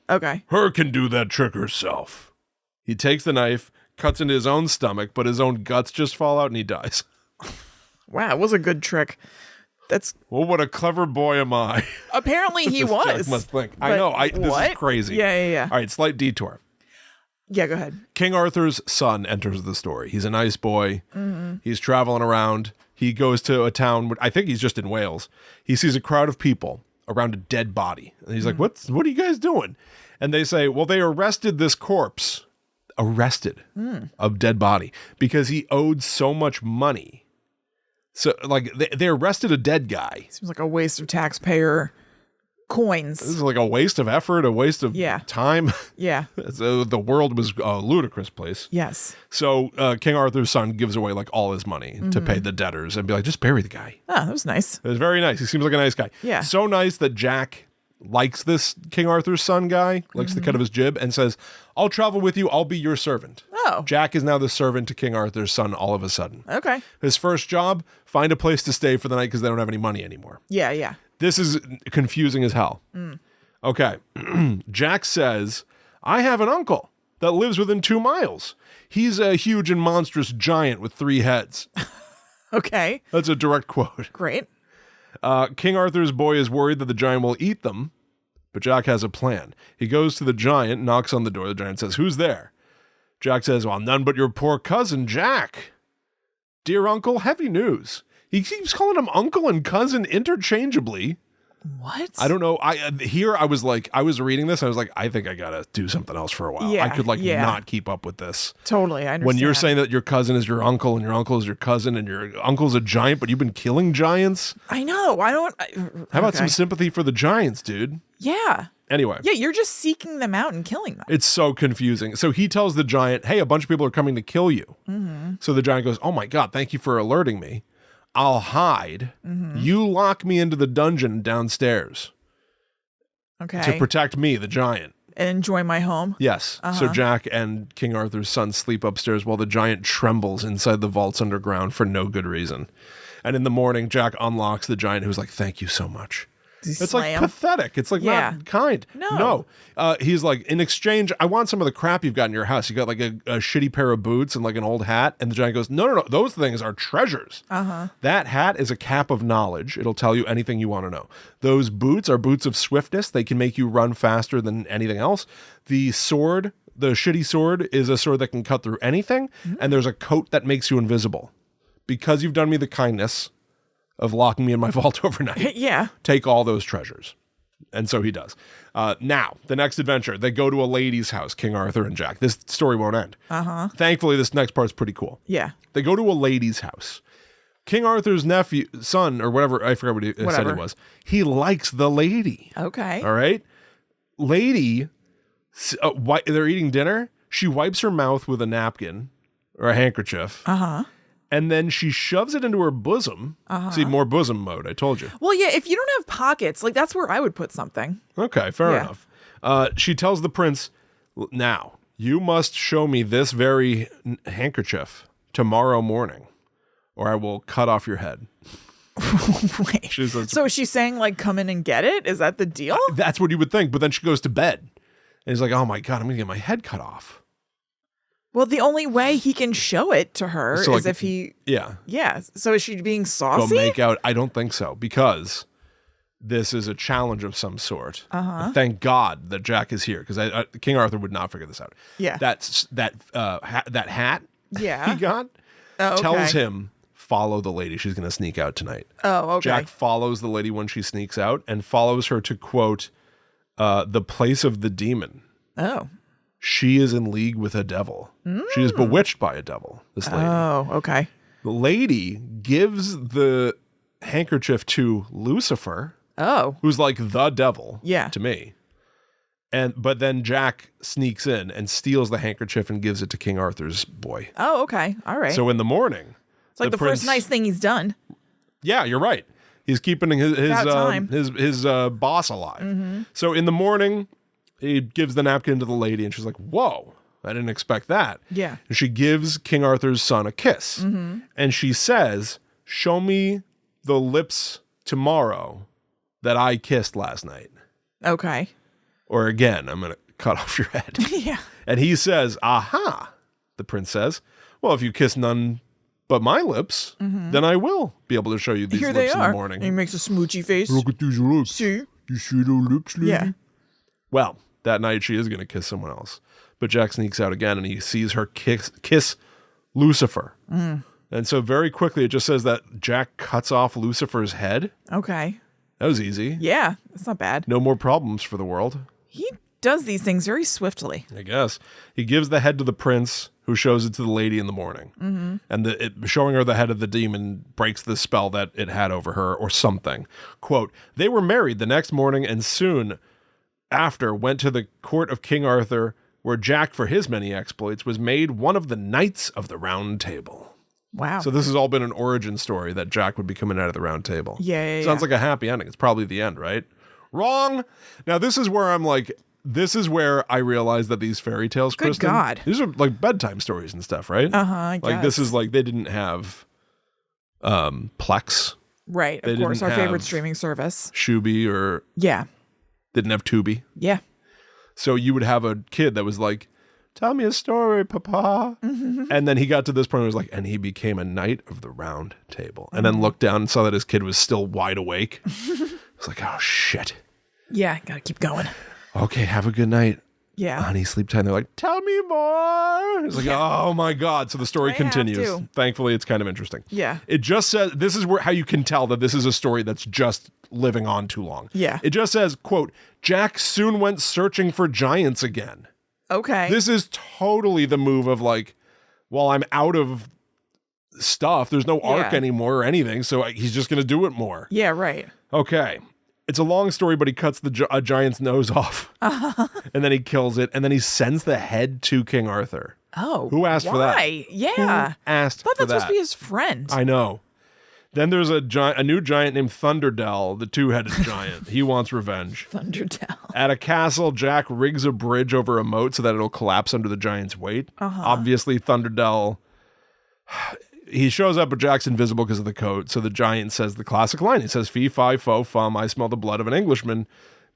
Okay. Her can do that trick herself. He takes the knife, cuts into his own stomach, but his own guts just fall out and he dies. Wow, it was a good trick. Well, what a clever boy am I. Apparently he was. Jack must think. I know. This is crazy. Yeah. All right, slight detour. Yeah, go ahead. King Arthur's son enters the story. He's a nice boy. Mm-hmm. He's traveling around. He goes to a town. I think he's just in Wales. He sees a crowd of people around a dead body. And he's like, what are you guys doing? And they say, well, they arrested this corpse. Of dead body. Because he owed so much money. So, like, they arrested a dead guy. Seems like a waste of taxpayer coins. This is like a waste of effort, a waste of time. Yeah. So the world was a ludicrous place. Yes. So King Arthur's son gives away like all his money to pay the debtors and be like, just bury the guy. Oh, that was nice. It was very nice. He seems like a nice guy. Yeah. So nice that Jack likes this King Arthur's son guy, likes the cut of his jib, and says, I'll travel with you. I'll be your servant. Oh. Jack is now the servant to King Arthur's son all of a sudden. Okay. His first job, find a place to stay for the night because they don't have any money anymore. Yeah. This is confusing as hell. Okay. Jack says, I have an uncle that lives within 2 miles. He's a huge and monstrous giant with 3 heads. Okay. That's a direct quote. Great. King Arthur's boy is worried that the giant will eat them, but Jack has a plan. He goes to the giant, knocks on the door. The giant says, who's there? Jack says, well, none but your poor cousin, Jack. Dear uncle, heavy news. He keeps calling him uncle and cousin interchangeably. What? I don't know. I was reading this. I was like, I think I gotta do something else for a while. Yeah, I could not keep up with this. Totally, I understand. When you're saying that your cousin is your uncle and your uncle is your cousin and your uncle's a giant, but you've been killing giants. I know. How about some sympathy for the giants, dude? Yeah. Anyway. Yeah, you're just seeking them out and killing them. It's so confusing. So he tells the giant, hey, a bunch of people are coming to kill you. So the giant goes, oh my God, thank you for alerting me. I'll hide. You lock me into the dungeon downstairs. Okay. to protect me, the giant. And enjoy my home. Yes. So Jack and King Arthur's son sleep upstairs while the giant trembles inside the vaults underground for no good reason. And in the morning, Jack unlocks the giant, who's like, "Thank you so much." It's like pathetic. It's like not kind. No. He's like, "In exchange, I want some of the crap you've got in your house. You got like a shitty pair of boots and like an old hat." And the giant goes, No. Those things are treasures. That hat is a cap of knowledge. It'll tell you anything you want to know. Those boots are boots of swiftness. They can make you run faster than anything else. The sword, the shitty sword, is a sword that can cut through anything. And there's a coat that makes you invisible. Because you've done me the kindness of locking me in my vault overnight. Take all those treasures. And so he does. Now, the next adventure, they go to a lady's house, King Arthur and Jack. This story won't end. Thankfully, this next part's pretty cool. Yeah. They go to a lady's house. King Arthur's son, or whatever, I forgot what he said he was. He likes the lady. Okay. All right? Lady, they're eating dinner. She wipes her mouth with a napkin or a handkerchief. And then she shoves it into her bosom. See, more bosom mode, I told you. Well, yeah, if you don't have pockets, like that's where I would put something. Okay, fair enough. She tells the prince, "Now, you must show me this very handkerchief tomorrow morning, or I will cut off your head." Wait. So she's saying, like, come in and get it? Is that the deal? That's what you would think. But then she goes to bed. And he's like, "Oh my God, I'm going to get my head cut off." Well, the only way he can show it to her is if he... Yeah. Yeah. So is she being saucy? Go make out. I don't think so, because this is a challenge of some sort. Thank God that Jack is here, because King Arthur would not figure this out. Yeah. That hat he got tells him, follow the lady. She's going to sneak out tonight. Oh, okay. Jack follows the lady when she sneaks out and follows her to, quote, the place of the demon. Oh. She is in league with a devil. She is bewitched by a devil, this lady. Oh, okay. The lady gives the handkerchief to Lucifer. Oh. Who's like the devil to me. But then Jack sneaks in and steals the handkerchief and gives it to King Arthur's boy. Oh, okay. All right. So in the morning, it's like the first nice thing he's done. Yeah, you're right. He's keeping his boss alive. So in the morning, he gives the napkin to the lady, and she's like, "Whoa, I didn't expect that." Yeah. And she gives King Arthur's son a kiss. And she says, "Show me the lips tomorrow that I kissed last night." Okay. Or again, I'm going to cut off your head. Yeah. And he says, "Aha." The prince says, "Well, if you kiss none but my lips, then I will be able to show you these lips in the morning." And he makes a smoochy face. Look at these lips. See? You see those lips, lady? Yeah. Well, that night she is going to kiss someone else. But Jack sneaks out again and he sees her kiss Lucifer. And so very quickly it just says that Jack cuts off Lucifer's head. Okay. That was easy. Yeah, that's not bad. No more problems for the world. He does these things very swiftly. I guess. He gives the head to the prince, who shows it to the lady in the morning. And showing her the head of the demon breaks the spell that it had over her or something. Quote, "They were married the next morning and soon after went to the court of King Arthur, where Jack, for his many exploits, was made one of the knights of the Round Table." Wow. So this has all been an origin story that Jack would be coming out of the Round Table. Yeah. Sounds like a happy ending. It's probably the end, right? Wrong. Now this is where I'm like, this is where I realize that these fairy tales, Good Kristen, God. these are like bedtime stories and stuff, right? I guess. Like this is like they didn't have Plex. Right. Of course, our favorite streaming service. Shubi or didn't have Tubi. Yeah. So you would have a kid that was like, "Tell me a story, Papa." And then he got to this point where he was like, and he became a knight of the Round Table. And then looked down and saw that his kid was still wide awake. It's like, oh, shit. Yeah, gotta keep going. Okay, have a good night. Yeah. Honey, sleep tight. And they're like, "Tell me more." It's like, oh my God. So the story continues. Thankfully, it's kind of interesting. Yeah. It just says, this is how you can tell that this is a story that's just living on too long. Yeah. It just says, quote, "Jack soon went searching for giants again." Okay. This is totally the move of like, well, I'm out of stuff. There's no arc anymore or anything. So he's just going to do it more. Yeah, right. Okay. It's a long story, but he cuts a giant's nose off. And then he kills it. And then he sends the head to King Arthur. Oh. Who asked for that? Why? Yeah. Who asked for that? I thought that's supposed to be his friend. I know. Then there's a new giant named Thunderdell, the two-headed giant. He wants revenge. Thunderdell. At a castle, Jack rigs a bridge over a moat so that it'll collapse under the giant's weight. Obviously, Thunderdell, he shows up, but Jack's invisible because of the coat. So the giant says the classic line. He says, "Fee, fi, fo, fum, I smell the blood of an Englishman.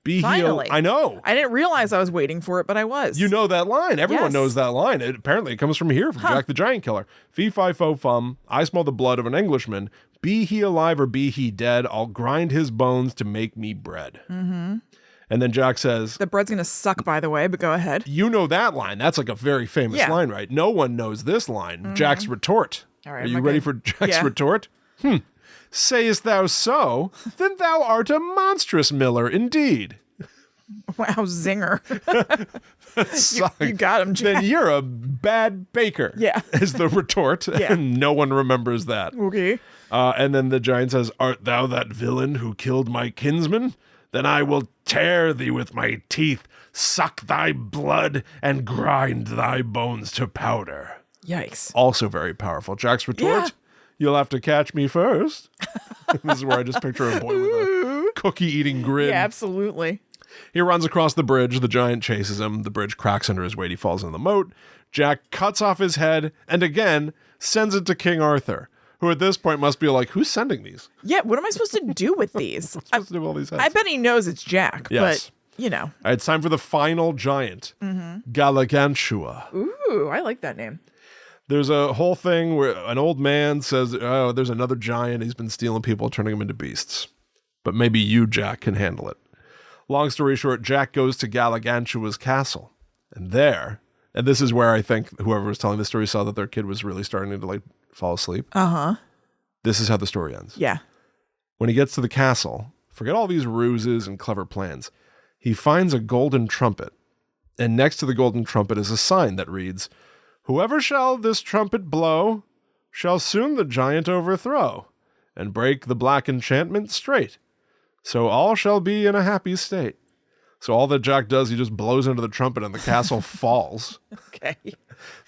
Be Finally. I know. I didn't realize I was waiting for it, but I was. You know that line. Everyone Yes. knows that line. Apparently, it comes from here, from Jack the Giant Killer. Fee, fi, fo, fum, I smell the blood of an Englishman. Be he alive or be he dead, I'll grind his bones to make me bread." Mm-hmm. And then Jack says... The bread's going to suck, by the way, but go ahead. You know that line. That's like a very famous line, right? No one knows this line. Jack's retort. All right, Are you ready for Jack's retort? Sayest thou so? Then thou art a monstrous miller indeed. Wow, zinger. You got him, Jack. Then you're a bad baker. Yeah. Is the retort. Yeah. And no one remembers that. Okay. And then the giant says, "Art thou that villain who killed my kinsman? Then I will tear thee with my teeth, suck thy blood, and grind thy bones to powder." Yikes. Also very powerful. Jack's retort, Yeah. "You'll have to catch me first." This is where I just picture a boy with a cookie-eating grin. Yeah, absolutely. He runs across the bridge. The giant chases him. The bridge cracks under his weight. He falls in the moat. Jack cuts off his head and again sends it to King Arthur, who at this point must be like, who's sending these? Yeah, what am I supposed to do with these? I'm supposed to do all these heads. I bet he knows it's Jack, Yes. but, you know. All right, it's time for the final giant, Galagantua. Ooh, I like that name. There's a whole thing where an old man says, "Oh, there's another giant. He's been stealing people, turning them into beasts. But maybe you, Jack, can handle it." Long story short, Jack goes to Galagantua's castle. And there, and this is where I think whoever was telling the story saw that their kid was really starting to like fall asleep. This is how the story ends. Yeah. When he gets to the castle, forget all these ruses and clever plans. He finds a golden trumpet. And next to the golden trumpet is a sign that reads, "Whoever shall this trumpet blow shall soon the giant overthrow and break the black enchantment straight. So all shall be in a happy state." So all that Jack does, he just blows into the trumpet and the castle falls. Okay.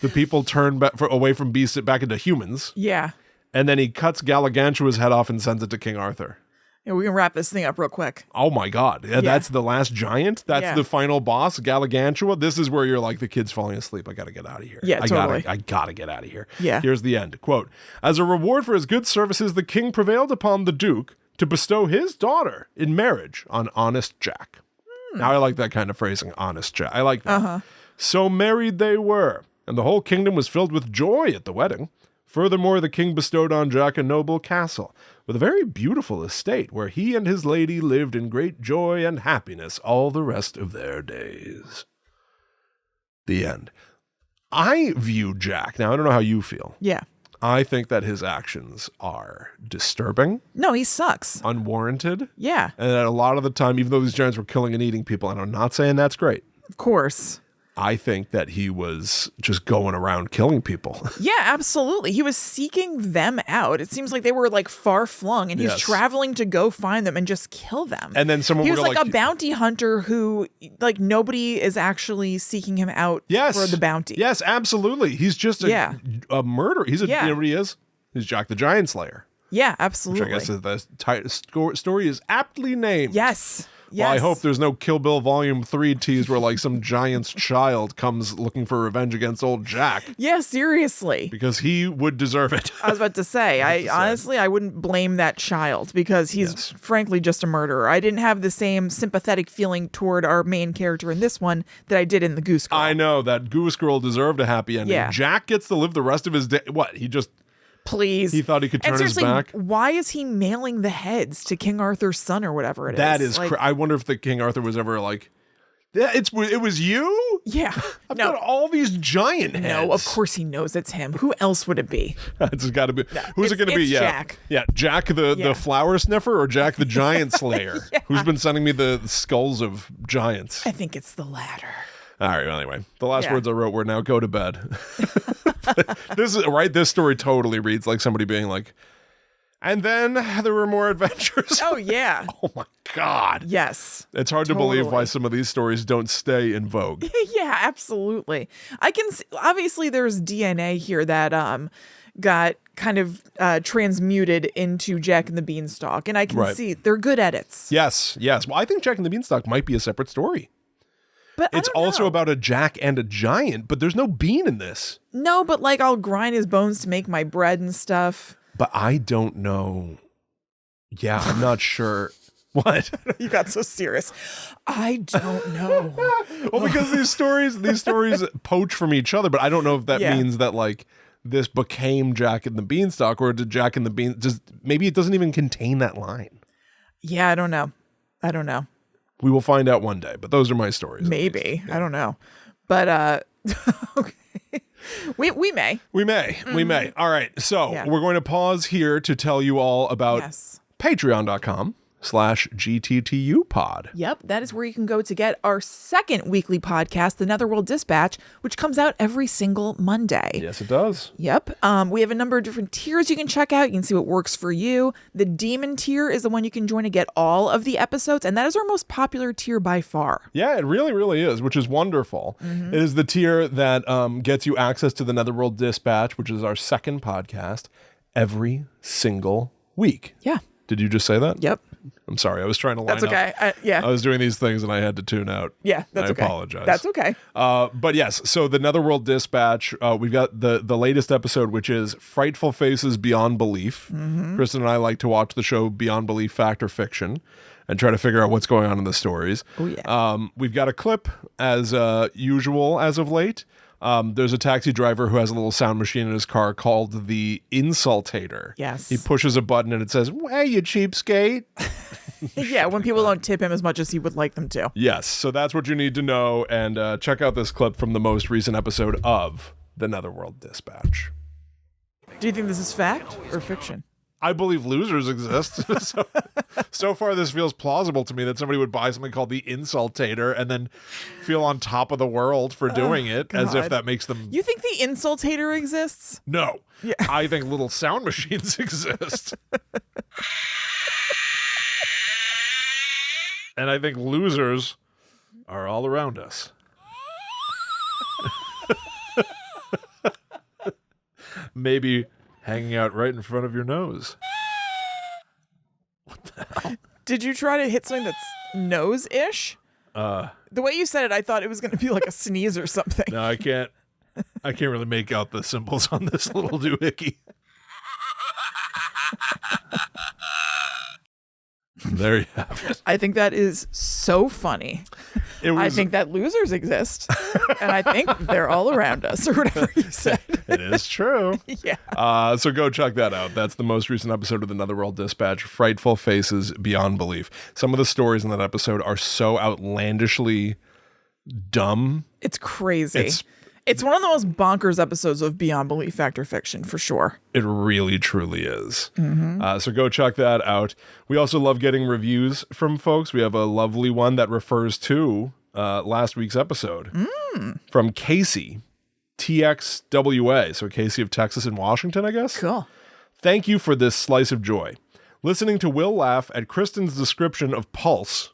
The people turn away from beasts back into humans. Yeah. And then he cuts Galagantua's head off and sends it to King Arthur. Yeah, we can wrap this thing up real quick. Oh my God. Yeah, that's the last giant. That's the final boss, Galagantua. This is where you're like, the kid's falling asleep. I got to get out of here. Yeah, totally. I got to get out of here. Yeah. Here's the end. Quote, "As a reward for his good services, the king prevailed upon the duke to bestow his daughter in marriage on honest Jack." Now I like that kind of phrasing, honest Jack. I like that. "So married they were, and the whole kingdom was filled with joy at the wedding. Furthermore, the king bestowed on Jack a noble castle with a very beautiful estate where he and his lady lived in great joy and happiness all the rest of their days." The end. I view Jack, now I don't know how you feel. Yeah. I think that his actions are disturbing, No, he sucks. unwarranted, Yeah, and that a lot of the time, even though these giants were killing and eating people, and I'm not saying that's great, of course. I think that he was just going around killing people. Yeah, absolutely. He was seeking them out. It seems like they were like far flung and he's Yes. traveling to go find them and just kill them. And then someone he would was go like a bounty hunter who like nobody is actually seeking him out for the bounty. Yes, absolutely. He's just a murderer. He's you know what he is? He's Jack the Giant Slayer. Yeah, Which absolutely. I guess is the story is aptly named. Yes. Yes. Well, I hope there's no Kill Bill Volume 3 tease where like some giant's child comes looking for revenge against old Jack. Yeah, seriously. Because he would deserve it. I was about to say, I wouldn't blame that child because he's frankly just a murderer. I didn't have the same sympathetic feeling toward our main character in this one that I did in the Goose Girl. I know that Goose Girl deserved a happy ending. Yeah. Jack gets to live the rest of his day. What? Please. He thought he could turn his back. Why is he mailing the heads to King Arthur's son or whatever it is? That is, I wonder if the King Arthur was ever like, yeah, it was you? Yeah. I've got all these giant heads. No, of course he knows it's him. Who else would it be? It's got to be. Who's it going to be? Yeah. Jack. Yeah, Jack the flower sniffer or Jack the giant slayer? Who's been sending me the skulls of giants? I think it's the latter. All right, well, anyway, the last words I wrote were now go to bed. This story totally reads like somebody being like, and then there were more adventures. Oh, yeah. Oh, my God. Yes. It's hard to believe why some of these stories don't stay in vogue. Yeah, absolutely. I can see, obviously there's DNA here that got kind of transmuted into Jack and the Beanstalk. And I can see they're good edits. Yes. Well, I think Jack and the Beanstalk might be a separate story. But it's also about a Jack and a giant, but there's no bean in this. No, but like I'll grind his bones to make my bread and stuff. But I don't know. Yeah, I'm not sure. What? You got so serious. I don't know. Well, because these stories poach from each other, but I don't know if that means that like this became Jack and the Beanstalk, or did Jack and the Bean just maybe it doesn't even contain that line. Yeah, I don't know. We will find out one day, but those are my stories. Maybe. Yeah. I don't know. But okay. We may. All right. So we're going to pause here to tell you all about patreon.com/GTTUpod. Yep, that is where you can go to get our second weekly podcast, The Netherworld Dispatch, which comes out every single Monday. Yes, it does. Yep. We have a number of different tiers you can check out. You can see what works for you. The Demon tier is the one you can join to get all of the episodes, and that is our most popular tier by far. Yeah, it really, really is, which is wonderful. It is the tier that gets you access to The Netherworld Dispatch, which is our second podcast, every single week. Yeah. Did you just say that? Yep. I'm sorry. I was trying to line up. That's okay. I was doing these things and I had to tune out. Yeah, that's okay. I apologize. That's okay. But yes, so the Netherworld Dispatch, we've got the latest episode, which is Frightful Faces Beyond Belief. Kristen and I like to watch the show Beyond Belief, Fact or Fiction, and try to figure out what's going on in the stories. Oh, yeah. We've got a clip, as usual, as of late. There's a taxi driver who has a little sound machine in his car called the Insultator. Yes. He pushes a button and it says, "Hey, you cheapskate." Yeah, when people don't tip him as much as he would like them to. Yes, so that's what you need to know. And check out this clip from the most recent episode of The Netherworld Dispatch. Do you think this is fact or fiction? I believe losers exist. So far, this feels plausible to me that somebody would buy something called the Insultator and then feel on top of the world for doing it, as if that makes them... You think the Insultator exists? No. Yeah. I think little sound machines exist. And I think losers are all around us. Maybe hanging out right in front of your nose. What the hell? Did you try to hit something that's nose-ish? The way you said it, I thought it was going to be like a sneeze or something. No, I can't really make out the symbols on this little doohickey. There you have it. I think that is so funny. I think that losers exist, and I think they're all around us, or whatever you said. It is true. Yeah. So go check that out. That's the most recent episode of The Netherworld Dispatch, Frightful Faces Beyond Belief. Some of the stories in that episode are so outlandishly dumb. It's crazy. It's one of the most bonkers episodes of Beyond Belief, Fact or Fiction, for sure. It really, truly is. So go check that out. We also love getting reviews from folks. We have a lovely one that refers to last week's episode from Casey, TXWA. So Casey of Texas and Washington, I guess. Cool. Thank you for this slice of joy. Listening to Will laugh at Kristen's description of Pulse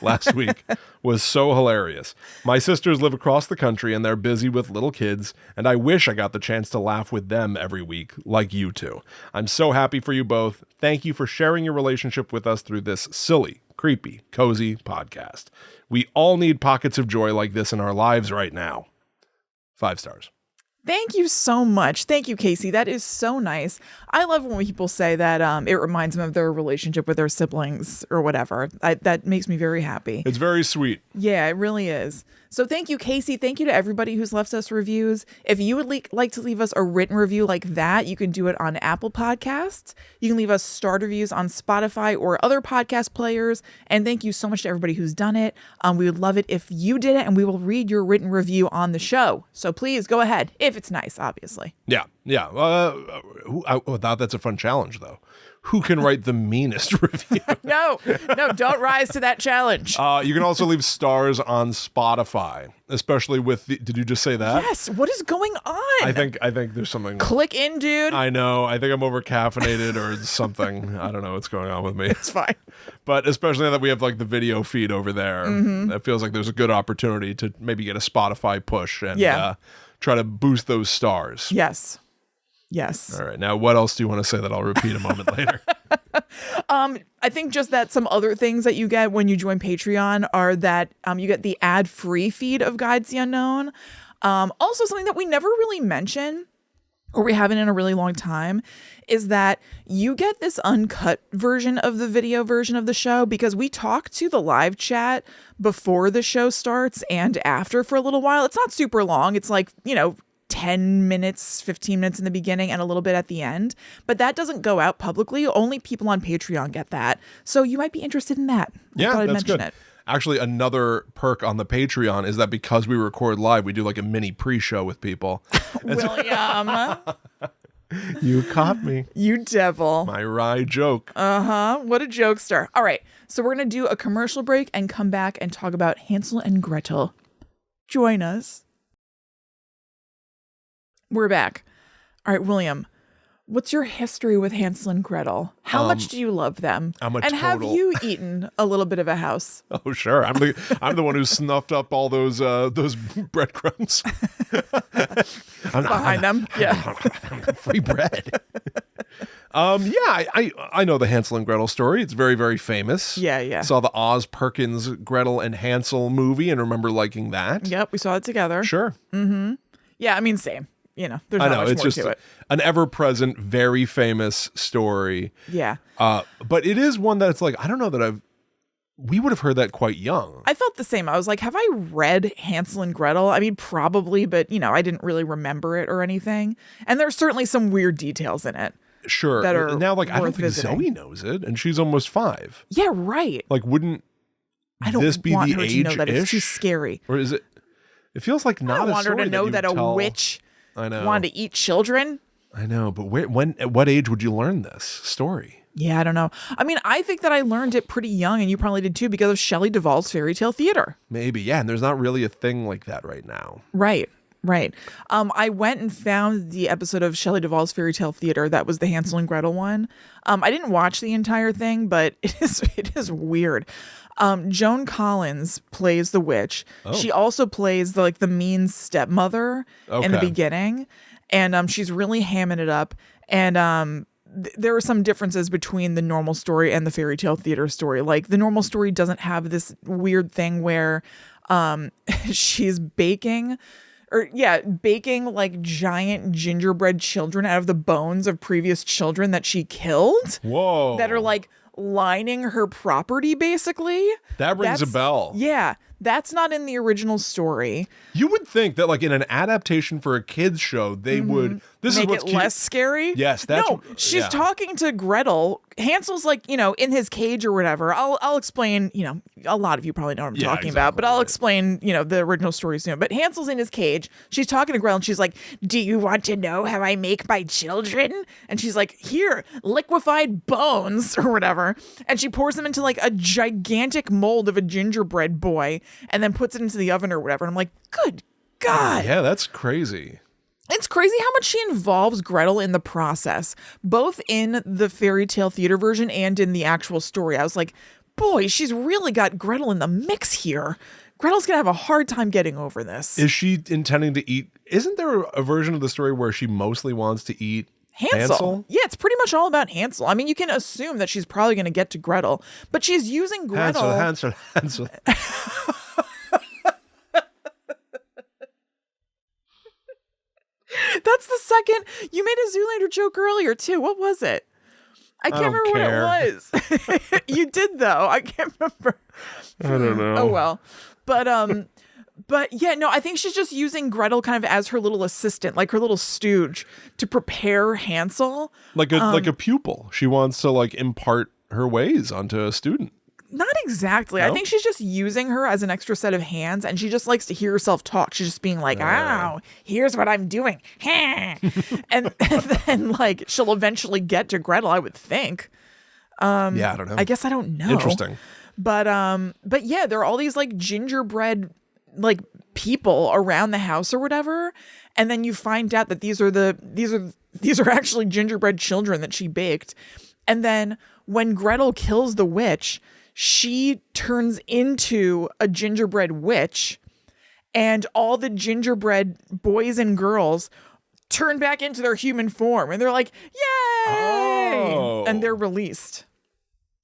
last week was so hilarious. My sisters live across the country and they're busy with little kids, and I wish I got the chance to laugh with them every week like you two. I'm so happy for you both. Thank you for sharing your relationship with us through this silly, creepy, cozy podcast. We all need pockets of joy like this in our lives right now. 5 stars. Thank you so much. Thank you, Casey. That is so nice. I love when people say that it reminds them of their relationship with their siblings or whatever. That makes me very happy. It's very sweet. Yeah, it really is. So thank you, Casey. Thank you to everybody who's left us reviews. If you would like to leave us a written review like that, you can do it on Apple Podcasts. You can leave us starred reviews on Spotify or other podcast players. And thank you so much to everybody who's done it. We would love it if you did it, and we will read your written review on the show. So please go ahead, if it's nice, obviously. Yeah. That's a fun challenge, though. Who can write the meanest review? No, don't rise to that challenge. You can also leave stars on Spotify, especially with did you just say that? Yes. What is going on? I think there's something. Click in, dude. I know. I think I'm over caffeinated or something. I don't know what's going on with me. It's fine. But especially now that we have like the video feed over there, that feels like there's a good opportunity to maybe get a Spotify push and try to boost those stars. Yes. Yes. All right. Now, what else do you want to say that I'll repeat a moment later? I think just that some other things that you get when you join Patreon are that you get the ad-free feed of Guides the Unknown. Also, something that we never really mention, or we haven't in a really long time, is that you get this uncut version of the video version of the show, because we talk to the live chat before the show starts and after for a little while. It's not super long. It's like, 10 minutes, 15 minutes in the beginning and a little bit at the end. But that doesn't go out publicly. Only people on Patreon get that. So you might be interested in that. Yeah, that's good. Actually, another perk on the Patreon is that because we record live, we do like a mini pre-show with people. William. You caught me. You devil. My wry joke. Uh-huh. What a jokester. All right. So we're going to do a commercial break and come back and talk about Hansel and Gretel. Join us. We're back. All right, William, what's your history with Hansel and Gretel? How much do you love them? Have you eaten a little bit of a house? Oh, sure. I'm the one who snuffed up all those breadcrumbs. Behind them. Yeah. Free bread. I know the Hansel and Gretel story. It's very, very famous. Yeah. Saw the Oz Perkins Gretel and Hansel movie and remember liking that. Yep, we saw it together. Sure. Mm-hmm. Yeah, I mean, same. There's not much it's more just to it. An ever-present, very famous story. Yeah. But it is one that's like, I don't know that we would have heard that quite young. I felt the same. I was like, have I read Hansel and Gretel? I mean, probably, but, I didn't really remember it or anything. And there's certainly some weird details in it. Sure. That are now, like, I don't think visiting. Zoe knows it, and she's almost 5. Yeah, right. Like, wouldn't this be want the her age-ish? to know that it's too scary. Or is it? It feels like not. I don't want her to know that a witch wanted to eat children. I know, but at what age would you learn this story? Yeah, I don't know. I mean, I think that I learned it pretty young, and you probably did too, because of Shelley Duvall's Fairy Tale Theater. Maybe, yeah. And there's not really a thing like that right now. Right. I went and found the episode of Shelley Duvall's Fairy Tale Theater that was the Hansel and Gretel one. I didn't watch the entire thing, but it is weird. Joan Collins plays the witch. Oh. She also plays the mean stepmother in the beginning, and she's really hamming it up. And there are some differences between the normal story and the Fairy Tale Theater story. Like, the normal story doesn't have this weird thing where she's baking like giant gingerbread children out of the bones of previous children that she killed. Whoa. That are like lining her property, basically. That rings a bell. Yeah. That's not in the original story. You would think that, like, in an adaptation for a kids show, they would. This Make is what's it less scary. Yes, that's she's talking to Gretel. Hansel's like, in his cage or whatever. I'll explain. A lot of you probably know what I'm talking about, but I'll explain. The original story soon. But Hansel's in his cage. She's talking to Gretel, and she's like, "Do you want to know how I make my children?" And she's like, "Here, liquefied bones or whatever." And she pours them into like a gigantic mold of a gingerbread boy, and then puts it into the oven or whatever. And I'm like, good God. Yeah, that's crazy. It's crazy how much she involves Gretel in the process, both in the Fairy Tale Theater version and in the actual story. I was like, boy, she's really got Gretel in the mix here. Gretel's going to have a hard time getting over this. Is she intending to eat? Isn't there a version of the story where she mostly wants to eat Hansel? Yeah, it's pretty much all about Hansel. I mean, you can assume that she's probably going to get to Gretel, but she's using Gretel. Hansel. That's the second. You made a Zoolander joke earlier, too. What was it? I can't remember what it was. You did, though. I can't remember. I don't know. Oh, well. But yeah, no, I think she's just using Gretel kind of as her little assistant, like her little stooge to prepare Hansel. Like a pupil. She wants to like impart her ways onto a student. Not exactly. No? I think she's just using her as an extra set of hands, and she just likes to hear herself talk. She's just being like, "Oh, here's what I'm doing." and then like she'll eventually get to Gretel, I would think. Yeah, I don't know. I guess I don't know. Interesting. But yeah, there are all these like gingerbread like people around the house or whatever, and then you find out that these are actually gingerbread children that she baked. And then when Gretel kills the witch, she turns into a gingerbread witch, and all the gingerbread boys and girls turn back into their human form. And they're like, yay! Oh. And they're released.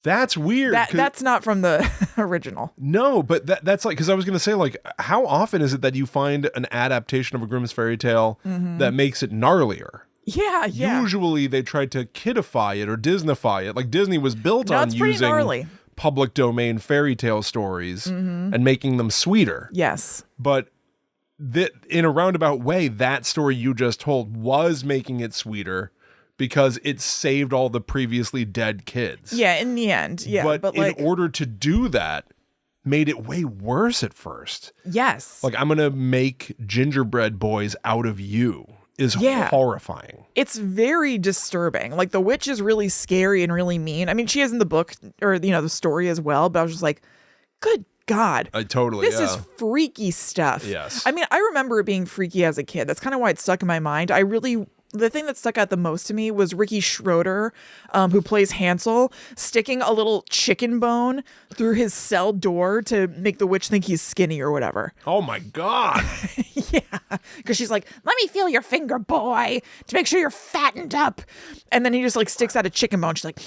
That's weird. That's not from the original. No, but that's like, because I was going to say, like, how often is it that you find an adaptation of a Grimm's fairy tale that makes it gnarlier? Yeah. Usually they tried to kidify it or Disneyfy it. Like Disney was built on using gnarly. Public domain fairy tale stories and making them sweeter. Yes. But in a roundabout way, that story you just told was making it sweeter because it saved all the previously dead kids. Yeah, in the end. Yeah. But in order to do that, made it way worse at first. Yes. Like, I'm going to make gingerbread boys out of you is horrifying. It's very disturbing. Like, the witch is really scary and really mean. I mean, she is in the book or, the story as well, but I was just like, good God. This is freaky stuff. Yes. I mean, I remember it being freaky as a kid. That's kind of why it stuck in my mind. The thing that stuck out the most to me was Ricky Schroeder, who plays Hansel, sticking a little chicken bone through his cell door to make the witch think he's skinny or whatever. Oh my God. Yeah. Because she's like, let me feel your finger, boy, to make sure you're fattened up. And then he just like sticks out a chicken bone. She's like,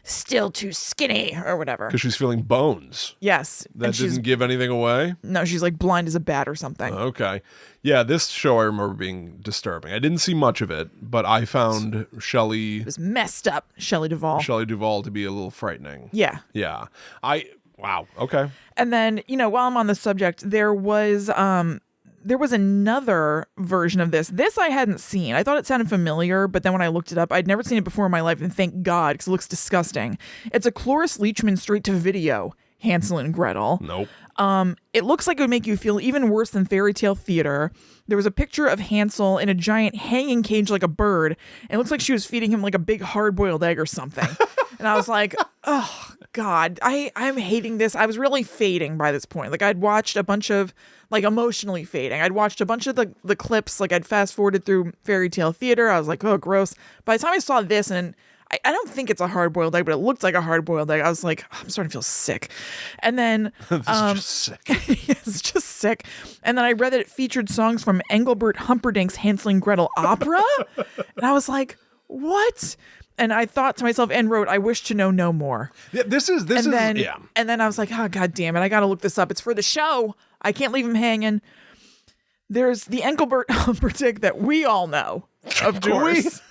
still too skinny or whatever. Because she's feeling bones. Yes. That didn't give anything away? No, she's like blind as a bat or something. Okay. Yeah, this show I remember being disturbing. I didn't see much of it, but I found Shelley... It was messed up, Shelley Duvall. To be a little frightening. Yeah. Yeah. Wow. Okay. And then, while I'm on the subject, there was another version of this. This I hadn't seen. I thought it sounded familiar, but then when I looked it up, I'd never seen it before in my life, and thank God, because it looks disgusting. It's a Cloris Leachman straight-to-video Hansel and Gretel. Nope. It looks like it would make you feel even worse than fairy tale theater. There was a picture of Hansel in a giant hanging cage like a bird, and it looks like she was feeding him like a big hard-boiled egg or something. And I was like, oh, God, I'm hating this. I was really fading by this point. Like, I'd watched a bunch of, like, emotionally fading. I'd watched a bunch of the clips. Like, I'd fast-forwarded through fairy tale theater. I was like, oh, gross. By the time I saw this, and I don't think it's a hard-boiled egg, but it looked like a hard-boiled egg. I was like, I'm starting to feel sick. And then... This is just sick. It's just sick. And then I read that it featured songs from Engelbert Humperdinck's Hansel and Gretel opera. And I was like, what? And I thought to myself and wrote, I wish to know no more. Yeah, And then I was like, oh, God damn it. I got to look this up. It's for the show. I can't leave him hanging. There's the Engelbert Humperdinck that we all know. Of course.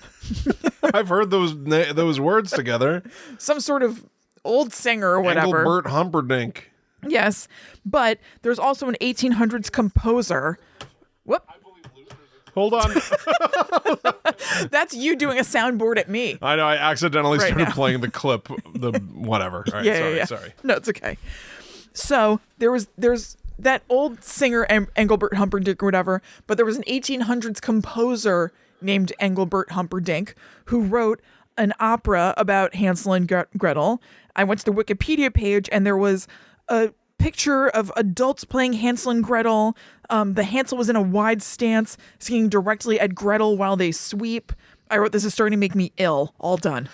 I've heard those words together. Some sort of old singer or whatever. Engelbert Humperdinck. Yes. But there's also an 1800s composer. Whoop. Hold on. That's you doing a soundboard at me. I know. I accidentally started playing the clip. Whatever. All right, sorry. No, it's okay. So there's that old singer Engelbert Humperdinck or whatever, but there was an 1800s composer named Engelbert Humperdinck who wrote an opera about Hansel and Gretel. I went to the Wikipedia page and there was a picture of adults playing Hansel and Gretel. The Hansel was in a wide stance, singing directly at Gretel while they sweep. I wrote, this is starting to make me ill. All done.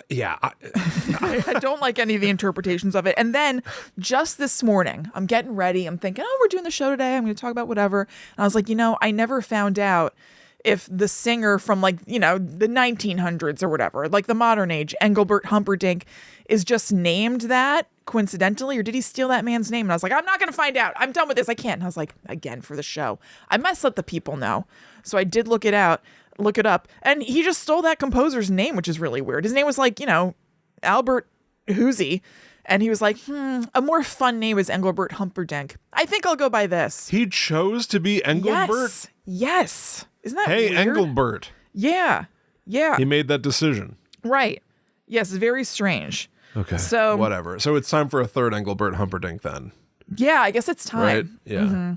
Yeah. I don't like any of the interpretations of it. And then just this morning, I'm getting ready. I'm thinking, oh, we're doing the show today. I'm going to talk about whatever. And I was like, I never found out if the singer from the 1900s or whatever, like the modern age, Engelbert Humperdinck, is just named that coincidentally, or did he steal that man's name? And I was like, I'm not going to find out. I'm done with this. I can't. And I was like, again, for the show, I must let the people know. So I did look it up, and he just stole that composer's name, which is really weird. His name was Albert Hoosie. And he was like, a more fun name is Engelbert Humperdinck. I think I'll go by this. He chose to be Engelbert? Yes. Isn't that weird? Hey, Engelbert. Yeah. He made that decision. Right. Yes, very strange. Okay. So whatever. So it's time for a third Engelbert Humperdinck then. Yeah, I guess it's time. Right? Yeah. Mm-hmm.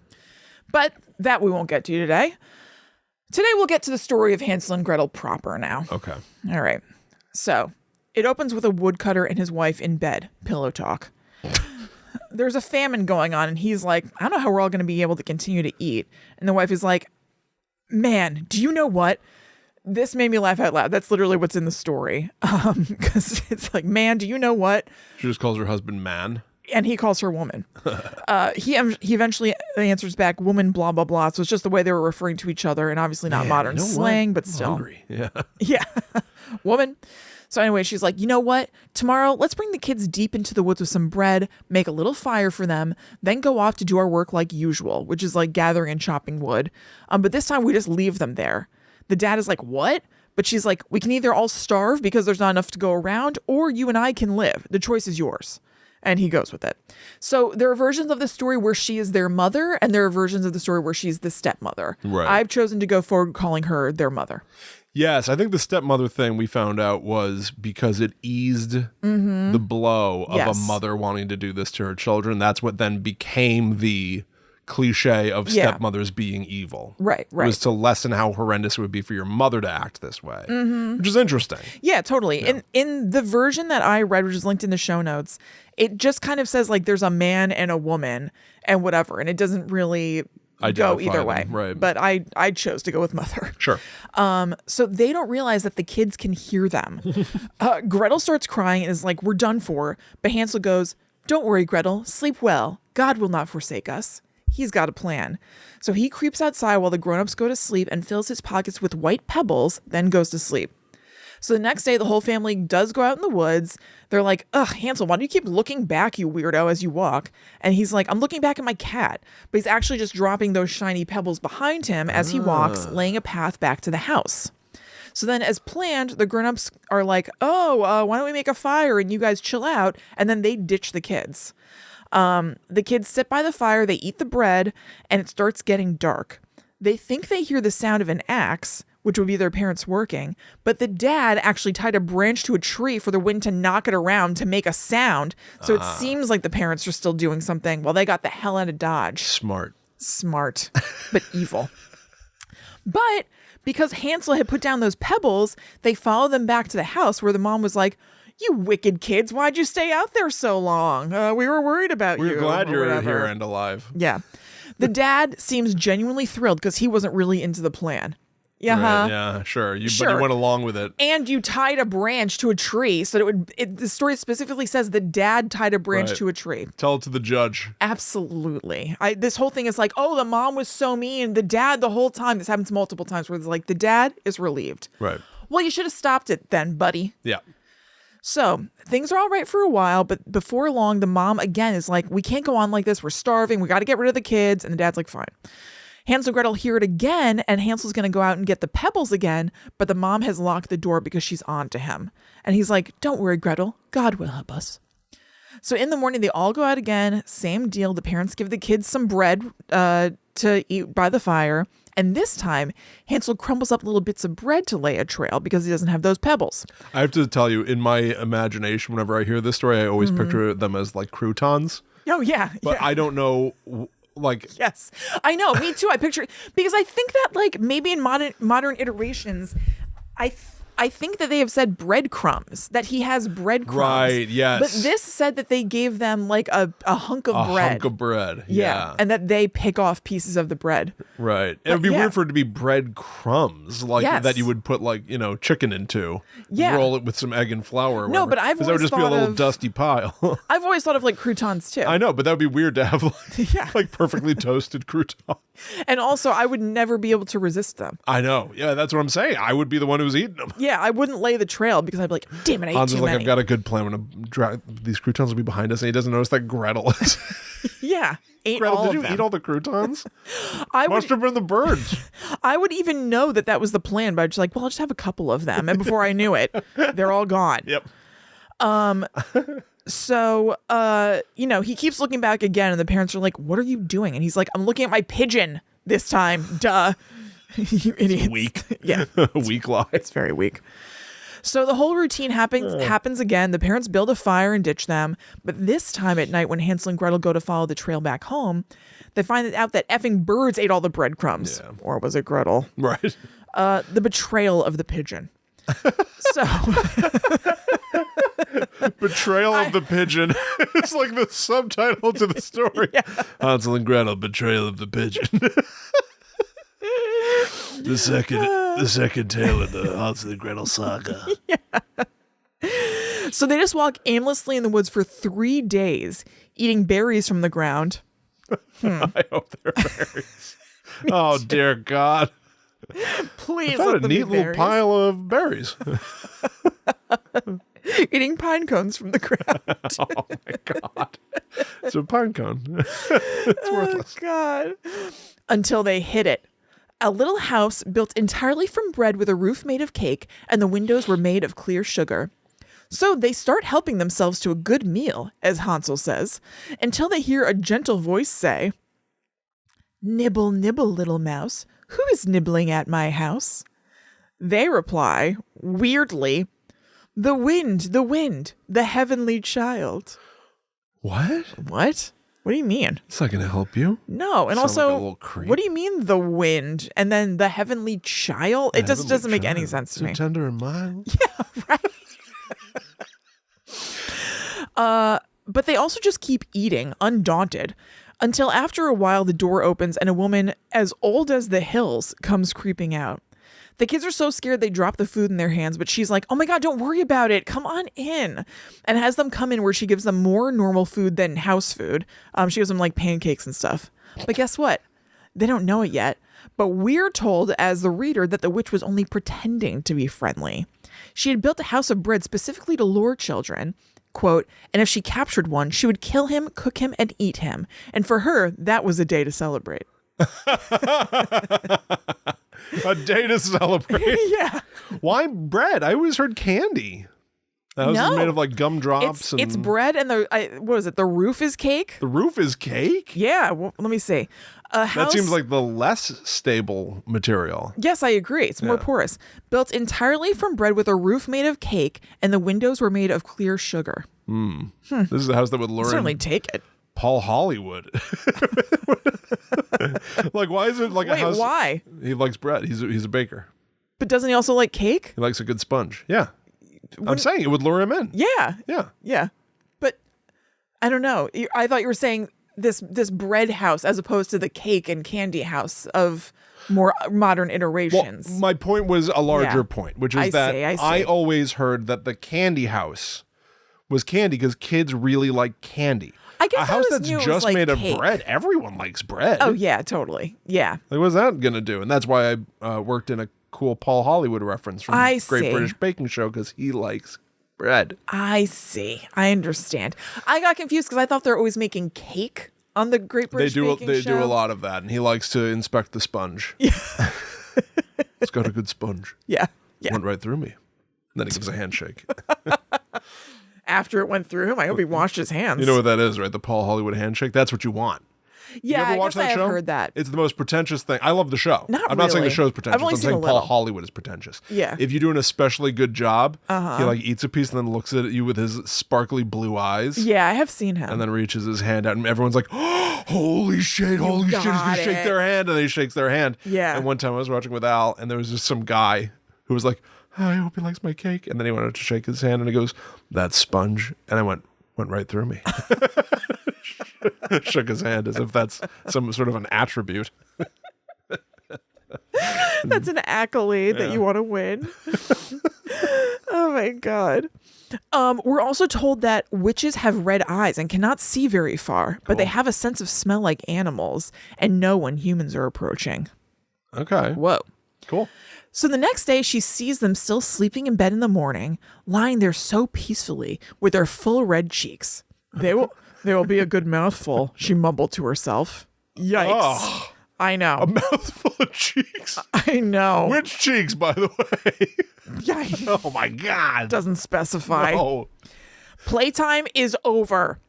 But that we won't get to today. Today we'll get to the story of Hansel and Gretel proper now. Okay. All right. So it opens with a woodcutter and his wife in bed. Pillow talk. There's a famine going on, and he's like, I don't know how we're all going to be able to continue to eat. And the wife is like, man, do you know what? This made me laugh out loud. That's literally what's in the story. Because it's like, man, do you know what? She just calls her husband man. And he calls her woman. He eventually answers back, woman, blah, blah, blah. So it's just the way they were referring to each other, and obviously not modern slang, but still. Hungry. Yeah. Yeah. Woman. So anyway, she's like, you know what? Tomorrow, let's bring the kids deep into the woods with some bread, make a little fire for them, then go off to do our work like usual, which is like gathering and chopping wood. But this time we just leave them there. The dad is like, what? But she's like, we can either all starve because there's not enough to go around, or you and I can live. The choice is yours. And he goes with it. So there are versions of the story where she is their mother, and there are versions of the story where she's the stepmother. Right. I've chosen to go forward calling her their mother. Yes, I think the stepmother thing we found out was because it eased the blow of a mother wanting to do this to her children. That's what then became the cliche of stepmothers being evil. Right. It was to lessen how horrendous it would be for your mother to act this way, which is interesting. Yeah, totally. Yeah. In the version that I read, which is linked in the show notes, it just kind of says like there's a man and a woman and whatever, and it doesn't really go either way. Right. But I chose to go with mother. Sure. So they don't realize that the kids can hear them. Gretel starts crying and is like, we're done for. But Hansel goes, don't worry, Gretel, sleep well. God will not forsake us. He's got a plan. So he creeps outside while the grown-ups go to sleep and fills his pockets with white pebbles, then goes to sleep. So the next day, the whole family does go out in the woods. They're like, ugh, Hansel, why do you keep looking back, you weirdo, as you walk? And he's like, I'm looking back at my cat. But he's actually just dropping those shiny pebbles behind him as he walks, laying a path back to the house. So then, as planned, the grown-ups are like, why don't we make a fire and you guys chill out? And then they ditch the kids. The kids sit by the fire, they eat the bread, and it starts getting dark. They think they hear the sound of an axe, which would be their parents working, but the dad actually tied a branch to a tree for the wind to knock it around to make a sound. So it seems like the parents are still doing something while they got the hell out of Dodge. Smart, but evil. But because Hansel had put down those pebbles, they follow them back to the house where the mom was like, you wicked kids, why'd you stay out there so long? We were worried about you. We're glad you're here and alive. Yeah. The dad seems genuinely thrilled because he wasn't really into the plan. Yeah, right, yeah, sure. But you went along with it. And you tied a branch to a tree so that the story specifically says the dad tied a branch to a tree. Tell it to the judge. Absolutely. This whole thing is like, oh, the mom was so mean. The dad the whole time. This happens multiple times where it's like the dad is relieved. Right. Well, you should have stopped it then, buddy. Yeah. So things are all right for a while, but before long, the mom again is like, we can't go on like this. We're starving. We got to get rid of the kids. And the dad's like, fine. Hansel and Gretel hear it again, and Hansel's going to go out and get the pebbles again, but the mom has locked the door because she's on to him. And he's like, don't worry, Gretel. God will help us. So in the morning, they all go out again. Same deal. The parents give the kids some bread to eat by the fire. And this time, Hansel crumbles up little bits of bread to lay a trail because he doesn't have those pebbles. I have to tell you, in my imagination, whenever I hear this story, I always picture them as like croutons. Oh, yeah. But I don't know... Yes, I know, me too. I picture, because I think that like maybe in modern iterations, I think that they have said breadcrumbs, that he has breadcrumbs. Right, yes. But this said that they gave them like a hunk of bread. A hunk of bread, yeah. And that they pick off pieces of the bread. Right. It would be weird for it to be breadcrumbs, like that you would put like, chicken into. Yeah. Roll it with some egg and flour. No, but I've always that would just be a little dusty pile. I've always thought of like croutons too. I know, but that would be weird to have like perfectly toasted crouton. And also, I would never be able to resist them. I know. Yeah, that's what I'm saying. I would be the one who's eating them. Yeah, I wouldn't lay the trail because I'd be like, damn it, I ate Hans too is like, many. I've got a good plan. These croutons will be behind us, and he doesn't notice that Gretel is. Yeah. Gretel, did you eat all the croutons? Must have been the birds. I would even know that was the plan, but I'd just like, well, I'll just have a couple of them. And before I knew it, they're all gone. Yep. So, he keeps looking back again, and the parents are like, what are you doing? And he's like, I'm looking at my pigeon this time. Duh. You idiots. Weak. Yeah. Weak lie. It's very weak. So the whole routine happens again. The parents build a fire and ditch them. But this time at night, when Hansel and Gretel go to follow the trail back home, they find out that effing birds ate all the breadcrumbs. Yeah. Or was it Gretel? Right. The betrayal of the pigeon. So... Betrayal of the pigeon. It's like the subtitle to the story. Yeah. Hansel and Gretel, betrayal of the pigeon. the second tale of the Hansel and Gretel saga. Yeah. So they just walk aimlessly in the woods for 3 days, eating berries from the ground. I hope they're berries. Oh, dear God. Please I found let a them be neat little berries. pile of berries. Eating pine cones from the ground. Oh, my God. It's a pine cone. It's worthless. Oh, God. Until they hit it. A little house built entirely from bread with a roof made of cake, and the windows were made of clear sugar. So they start helping themselves to a good meal, as Hansel says, until they hear a gentle voice say, "Nibble, nibble, little mouse, who is nibbling at my house?" They reply, weirdly, the wind, the heavenly child." What? What? What do you mean? It's not going to help you. No, and Sound also, like a little creep. what do you mean the wind and then the heavenly child? It just doesn't make any sense to me. So tender and mild. Yeah, right. But they also just keep eating, undaunted, until after a while the door opens and a woman as old as the hills comes creeping out. The kids are so scared they drop the food in their hands, but she's like, "Oh my God, don't worry about it. Come on in." And has them come in where she gives them more normal food than house food. She gives them like pancakes and stuff. But guess what? They don't know it yet. But we're told as the reader that the witch was only pretending to be friendly. She had built a house of bread specifically to lure children. Quote, "And if she captured one, she would kill him, cook him, and eat him. And for her, that was a day to celebrate." A day to celebrate. Yeah. Why bread? I always heard candy. The house is made of like gumdrops. It's bread and what is it? The roof is cake? The roof is cake? Yeah. Well, let me see. A house, that seems like the less stable material. Yes, I agree. It's more porous. Built entirely from bread with a roof made of cake, and the windows were made of clear sugar. This is the house that would lure Certainly in take it. Paul Hollywood. Like, why is it like a house? Why? He likes bread. He's a baker. But doesn't he also like cake? He likes a good sponge. Yeah. I'm saying it would lure him in. Yeah. Yeah. Yeah. But I don't know. I thought you were saying this bread house as opposed to the cake and candy house of more modern iterations. Well, my point was a larger point, which is I always heard that the candy house was candy because kids really like candy. I guess a house that's just like made cake. of bread. Everyone likes bread. Oh yeah, totally. Yeah. Like, what's that gonna do? And that's why I worked in a cool Paul Hollywood reference from Great British Baking Show because he likes bread. I see. I understand. I got confused because I thought they're always making cake on the Great British Baking Show. They do a lot of that, and he likes to inspect the sponge. Yeah. It's got a good sponge. Yeah. Yeah. Went right through me. And then he gives a handshake. After it went through him, I hope he washed his hands. You know what that is, right? The Paul Hollywood handshake. That's what you want. Yeah, you ever watch that show? I've heard that. It's the most pretentious thing. I love the show. I'm not saying the show's pretentious. I've only I'm seen saying a Paul little. Hollywood is pretentious. Yeah. If you do an especially good job, he like eats a piece and then looks at you with his sparkly blue eyes. Yeah, I have seen him. And then reaches his hand out, and everyone's like, oh, holy shit, he's gonna shake their hand. And then he shakes their hand. Yeah. And one time I was watching with Al, and there was just some guy who was like, I hope he likes my cake. And then he wanted to shake his hand, and he goes, that sponge. And I went right through me. Shook his hand as if that's some sort of an attribute. That's an accolade that you want to win. Oh my God. We're also told that witches have red eyes and cannot see very far, but they have a sense of smell like animals and know when humans are approaching. Okay. Whoa. Cool. So the next day, she sees them still sleeping in bed in the morning, lying there so peacefully with their full red cheeks. They will be a good mouthful, she mumbled to herself. Yikes. Oh, I know. A mouthful of cheeks. I know. Which cheeks, by the way? Yikes. Oh my God. Doesn't specify. No. Playtime is over.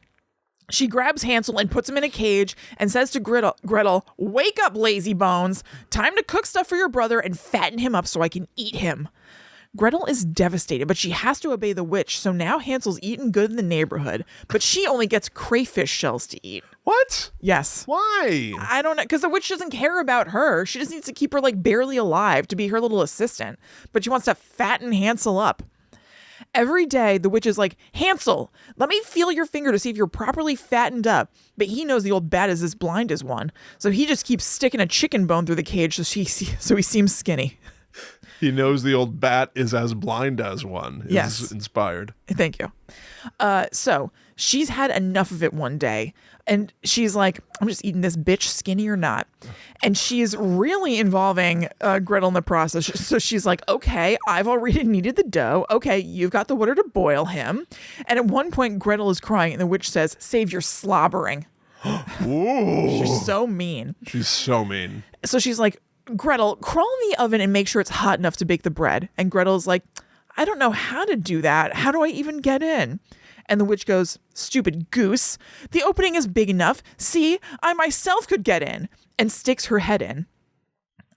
She grabs Hansel and puts him in a cage and says to Gretel, wake up, lazy bones. Time to cook stuff for your brother and fatten him up so I can eat him. Gretel is devastated, but she has to obey the witch, so now Hansel's eaten good in the neighborhood, but she only gets crayfish shells to eat. What? Yes. Why? I don't know, because the witch doesn't care about her. She just needs to keep her like barely alive to be her little assistant, but she wants to fatten Hansel up. Every day, the witch is like, Hansel, let me feel your finger to see if you're properly fattened up. But he knows the old bat is as blind as one. So he just keeps sticking a chicken bone through the cage so he seems skinny. He knows the old bat is as blind as one. Yes. Inspired. Thank you. So she's had enough of it one day, and she's like, I'm just eating this bitch, skinny or not. And she's really involving Gretel in the process. So she's like, okay, I've already kneaded the dough. Okay, you've got the water to boil him. And at one point, Gretel is crying, and the witch says, save your slobbering. Ooh. She's so mean. She's so mean. So she's like, Gretel, crawl in the oven and make sure it's hot enough to bake the bread. And Gretel's like, I don't know how to do that. How do I even get in? And the witch goes, stupid goose. The opening is big enough. See, I myself could get in. And sticks her head in.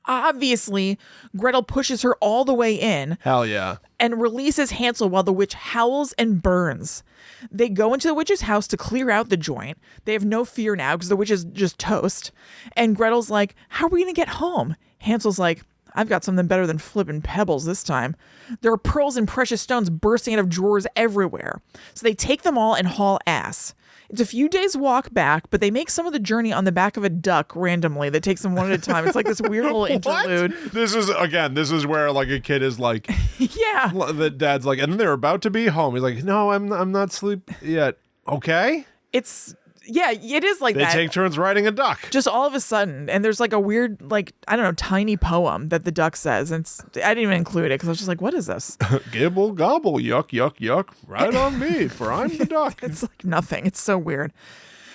Obviously, Gretel pushes her all the way in. Hell yeah. And releases Hansel while the witch howls and burns. They go into the witch's house to clear out the joint. They have no fear now because the witch is just toast. And Gretel's like, how are we going to get home? Hansel's like, I've got something better than flipping pebbles this time. There are pearls and precious stones bursting out of drawers everywhere. So they take them all and haul ass. It's a few days walk back, but they make some of the journey on the back of a duck randomly that takes them one at a time. It's like this weird little interlude. This is where like a kid is like, yeah. The dad's like, and they're about to be home. He's like, no, I'm not asleep yet. Okay. It is like that. They take turns riding a duck. Just all of a sudden. And there's like a weird, like, I don't know, tiny poem that the duck says. And I didn't even include it because I was just like, what is this? Gibble, gobble, yuck, yuck, yuck. Right on me, for I'm the duck. It's like nothing. It's so weird.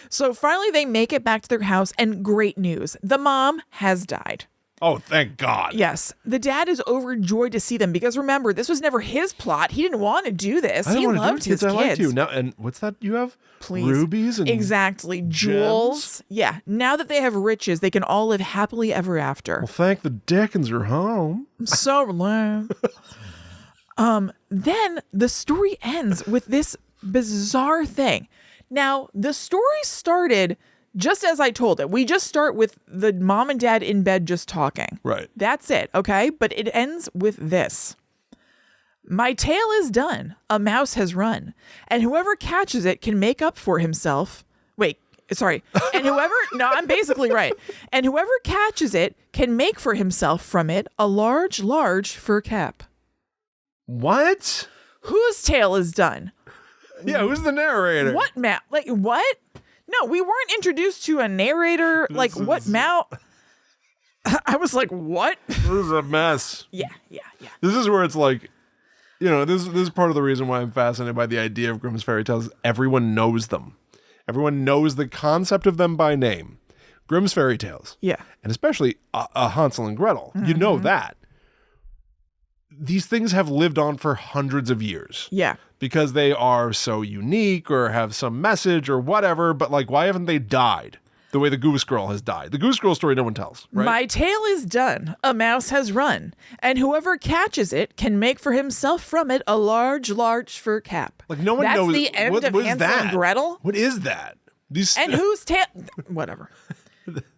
So finally they make it back to their house and great news. The mom has died. Oh, thank God. Yes. The dad is overjoyed to see them because remember, this was never his plot. He didn't want to do this. He loved his kids. I like you. Now, and what's that you have? Please. Rubies and exactly. Jewels. Yeah. Now that they have riches, they can all live happily ever after. Well, thank the Dickens you're home. I'm so relieved. Then the story ends with this bizarre thing. Now, the story started just as I told it. We just start with the mom and dad in bed just talking. Right. That's it, okay? But it ends with this. My tale is done. A mouse has run. And whoever catches it can make up for himself. Wait, sorry. And whoever, no, I'm basically right. And whoever catches it can make for himself from it a large, large fur cap. What? Whose tale is done? Yeah, who's the narrator? What mouse? Like, what? No, we weren't introduced to a narrator. What mouse? I was like, what? This is a mess. Yeah. This is where it's like, this is part of the reason why I'm fascinated by the idea of Grimm's fairy tales. Everyone knows them. Everyone knows the concept of them by name. Grimm's fairy tales. Yeah. And especially Hansel and Gretel. Mm-hmm. You know that. These things have lived on for hundreds of years. Yeah. Because they are so unique or have some message or whatever. But why haven't they died the way the Goose Girl has died? The Goose Girl story no one tells, right? My tale is done. A mouse has run. And whoever catches it can make for himself from it a large, large fur cap. No one knows. That's the end of Hansel and Gretel? What is that? And whose tale? Whatever.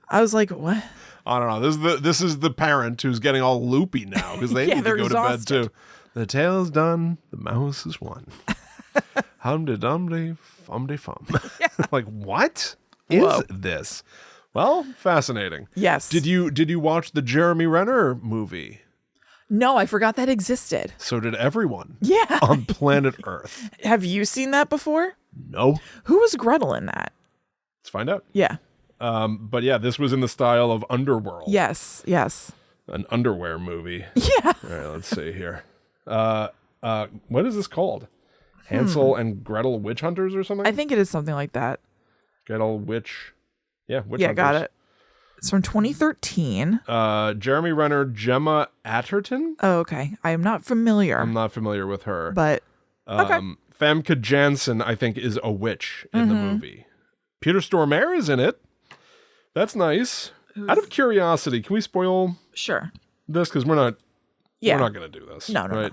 I was like, what? I don't know. This is the parent who's getting all loopy now because they need to go exhausted. to bed too. The tale is done. The mouse is won. Hum-de-dum-de, fum-de-fum. Yeah. What is this? Well, fascinating. Yes. Did you watch the Jeremy Renner movie? No, I forgot that existed. So did everyone. Yeah. On planet Earth. Have you seen that before? No. Who was Gretel in that? Let's find out. Yeah. But yeah, this was in the style of Underworld. Yes. An underwear movie. Yeah. All right, let's see here. What is this called? Hansel and Gretel Witch Hunters or something? I think it is something like that. Gretel Witch. Yeah, Witch Hunters. Yeah, got it. It's from 2013. Jeremy Renner, Gemma Atherton? Oh, okay. I am not familiar. I'm not familiar with her. But, okay. Famke Janssen, I think, is a witch in the movie. Peter Stormare is in it. That's nice. Out of curiosity, can we spoil this? Because we're not going to do this. No.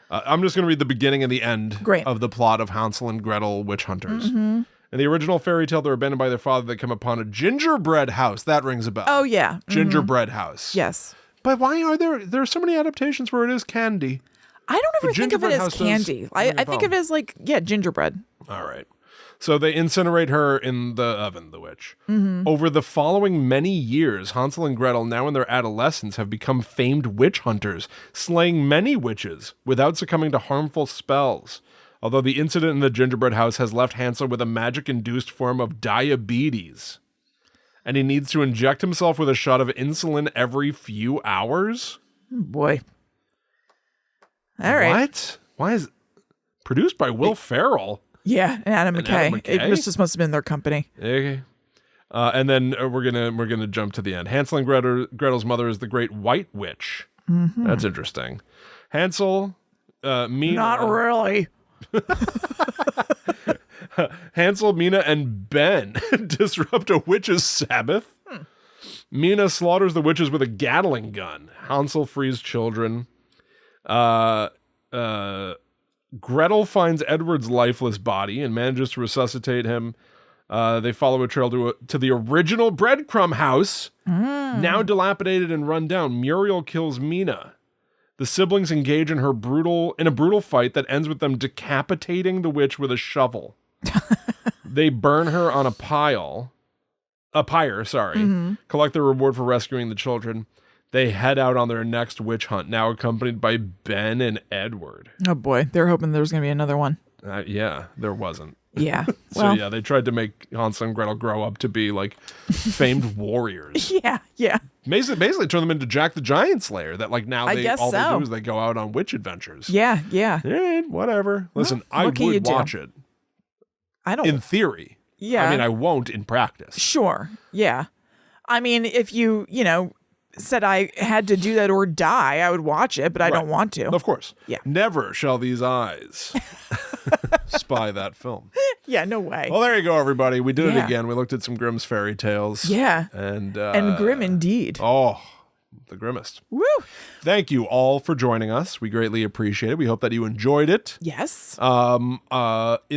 I'm just going to read the beginning and the end of the plot of Hansel and Gretel Witch Hunters. Mm-hmm. In the original fairy tale, they're abandoned by their father. They come upon a gingerbread house. That rings a bell. Oh, yeah. Mm-hmm. Gingerbread house. Yes. But why are there are so many adaptations where it is candy? I don't ever think of it as candy. I think of it as gingerbread. All right. So they incinerate her in the oven, the witch. Over the following many years, Hansel and Gretel, now in their adolescence, have become famed witch hunters, slaying many witches without succumbing to harmful spells. Although the incident in the gingerbread house has left Hansel with a magic-induced form of diabetes. And he needs to inject himself with a shot of insulin every few hours? Boy. All right. What? Why is... Produced by Will Ferrell. Yeah, Adam And McKay. Adam McKay? It just must have been their company. Okay. And then we're gonna jump to the end. Hansel and Gretel's mother is the Great White Witch. That's interesting. Hansel, Mina... Not really. Hansel, Mina, and Ben disrupt a witch's Sabbath. Mina slaughters the witches with a Gatling gun. Hansel frees children. Gretel finds Edward's lifeless body and manages to resuscitate him. They follow a trail to the original breadcrumb house, now dilapidated and run down. Muriel kills Mina. The siblings engage in a brutal fight that ends with them decapitating the witch with a shovel. They burn her on a pyre, collect the reward for rescuing the children. They head out on their next witch hunt, now accompanied by Ben and Edward. Oh boy, they're hoping there was going to be another one. Yeah, there wasn't. Yeah. So yeah, they tried to make Hansel and Gretel grow up to be like famed warriors. Yeah. Basically turn them into Jack the Giant Slayer. That like now they guess all they so. do is they go out on witch adventures. Yeah. Whatever. Listen, Well, I what can you would do? watch it I don't. in theory. Yeah. I mean, I won't in practice. Sure. Yeah. I mean, if you said I had to do that or die, I would watch it, but I don't want to. Of course. Yeah. Never shall these eyes spy that film. Yeah, no way. Well, there you go, everybody. We did it Yeah. again. We looked at some Grimm's fairy tales. Yeah. And Grim indeed. Oh, the grimmest. Woo. Thank you all for joining us. We greatly appreciate it. We hope that you enjoyed it. Yes. In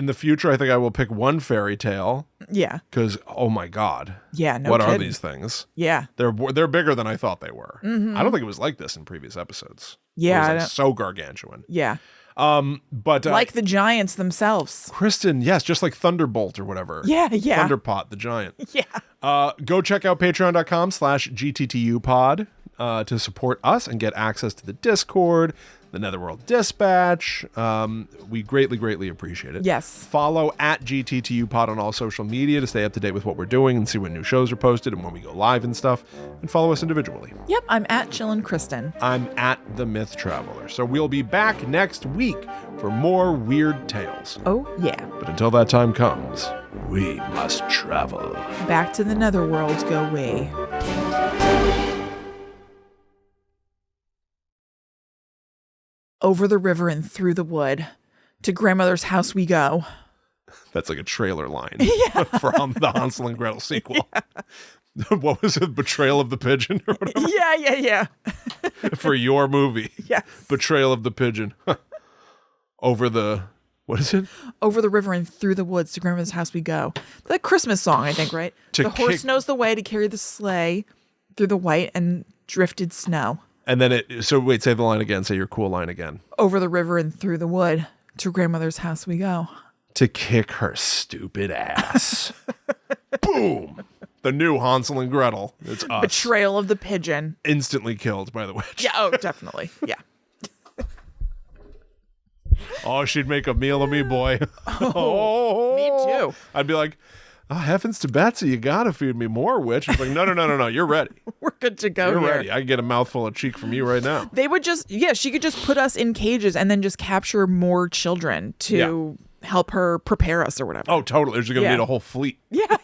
the future, I think I will pick one fairy tale Yeah. because, oh my God. Yeah, no What are kidding. these things? Yeah. They're bigger than I thought they were. I don't think it was like this in previous episodes. Yeah, It was so gargantuan. Yeah. But Like the giants themselves. Kristen, yes, just like Thunderbolt or whatever. Yeah. Thunderpot, the giant. Yeah. Go check out patreon.com/GTTUpod to support us and get access to the Discord, the Netherworld Dispatch. We greatly, greatly appreciate it. Yes. Follow at GTTUpod on all social media to stay up to date with what we're doing and see when new shows are posted and when we go live and stuff. And follow us individually. Yep. I'm at Chillin' Kristen. I'm at The Myth Traveler. So we'll be back next week for more weird tales. Oh, yeah. But until that time comes, we must travel. Back to the netherworld go we. Over the river and through the wood, to grandmother's house we go. That's like a trailer line from the Hansel and Gretel sequel. What was it? Betrayal of the Pigeon or whatever? Yeah. For your movie. Yes. Betrayal of the Pigeon. Over the, what is it? Over the river and through the woods, to grandmother's house we go. The Christmas song, I think, right? To the horse kick- knows the way to carry the sleigh through the white and drifted snow. And then so wait, say the line again. Say your cool line again. Over the river and through the wood, to grandmother's house we go. To kick her stupid ass. Boom. The new Hansel and Gretel. It's us. Betrayal of the pigeon. Instantly killed by the witch. Yeah, oh, definitely. Yeah. Oh, she'd make a meal of me, boy. Oh, me too. I'd be like, oh, heavens to Betsy, you gotta feed me more, witch. She's like, no, you're ready. We're good to go You're here. ready. I can get a mouthful of cheek from you right now. They would just, she could just put us in cages and then just capture more children to help her prepare us or whatever. Oh, totally. There's going to need a whole fleet. Yeah.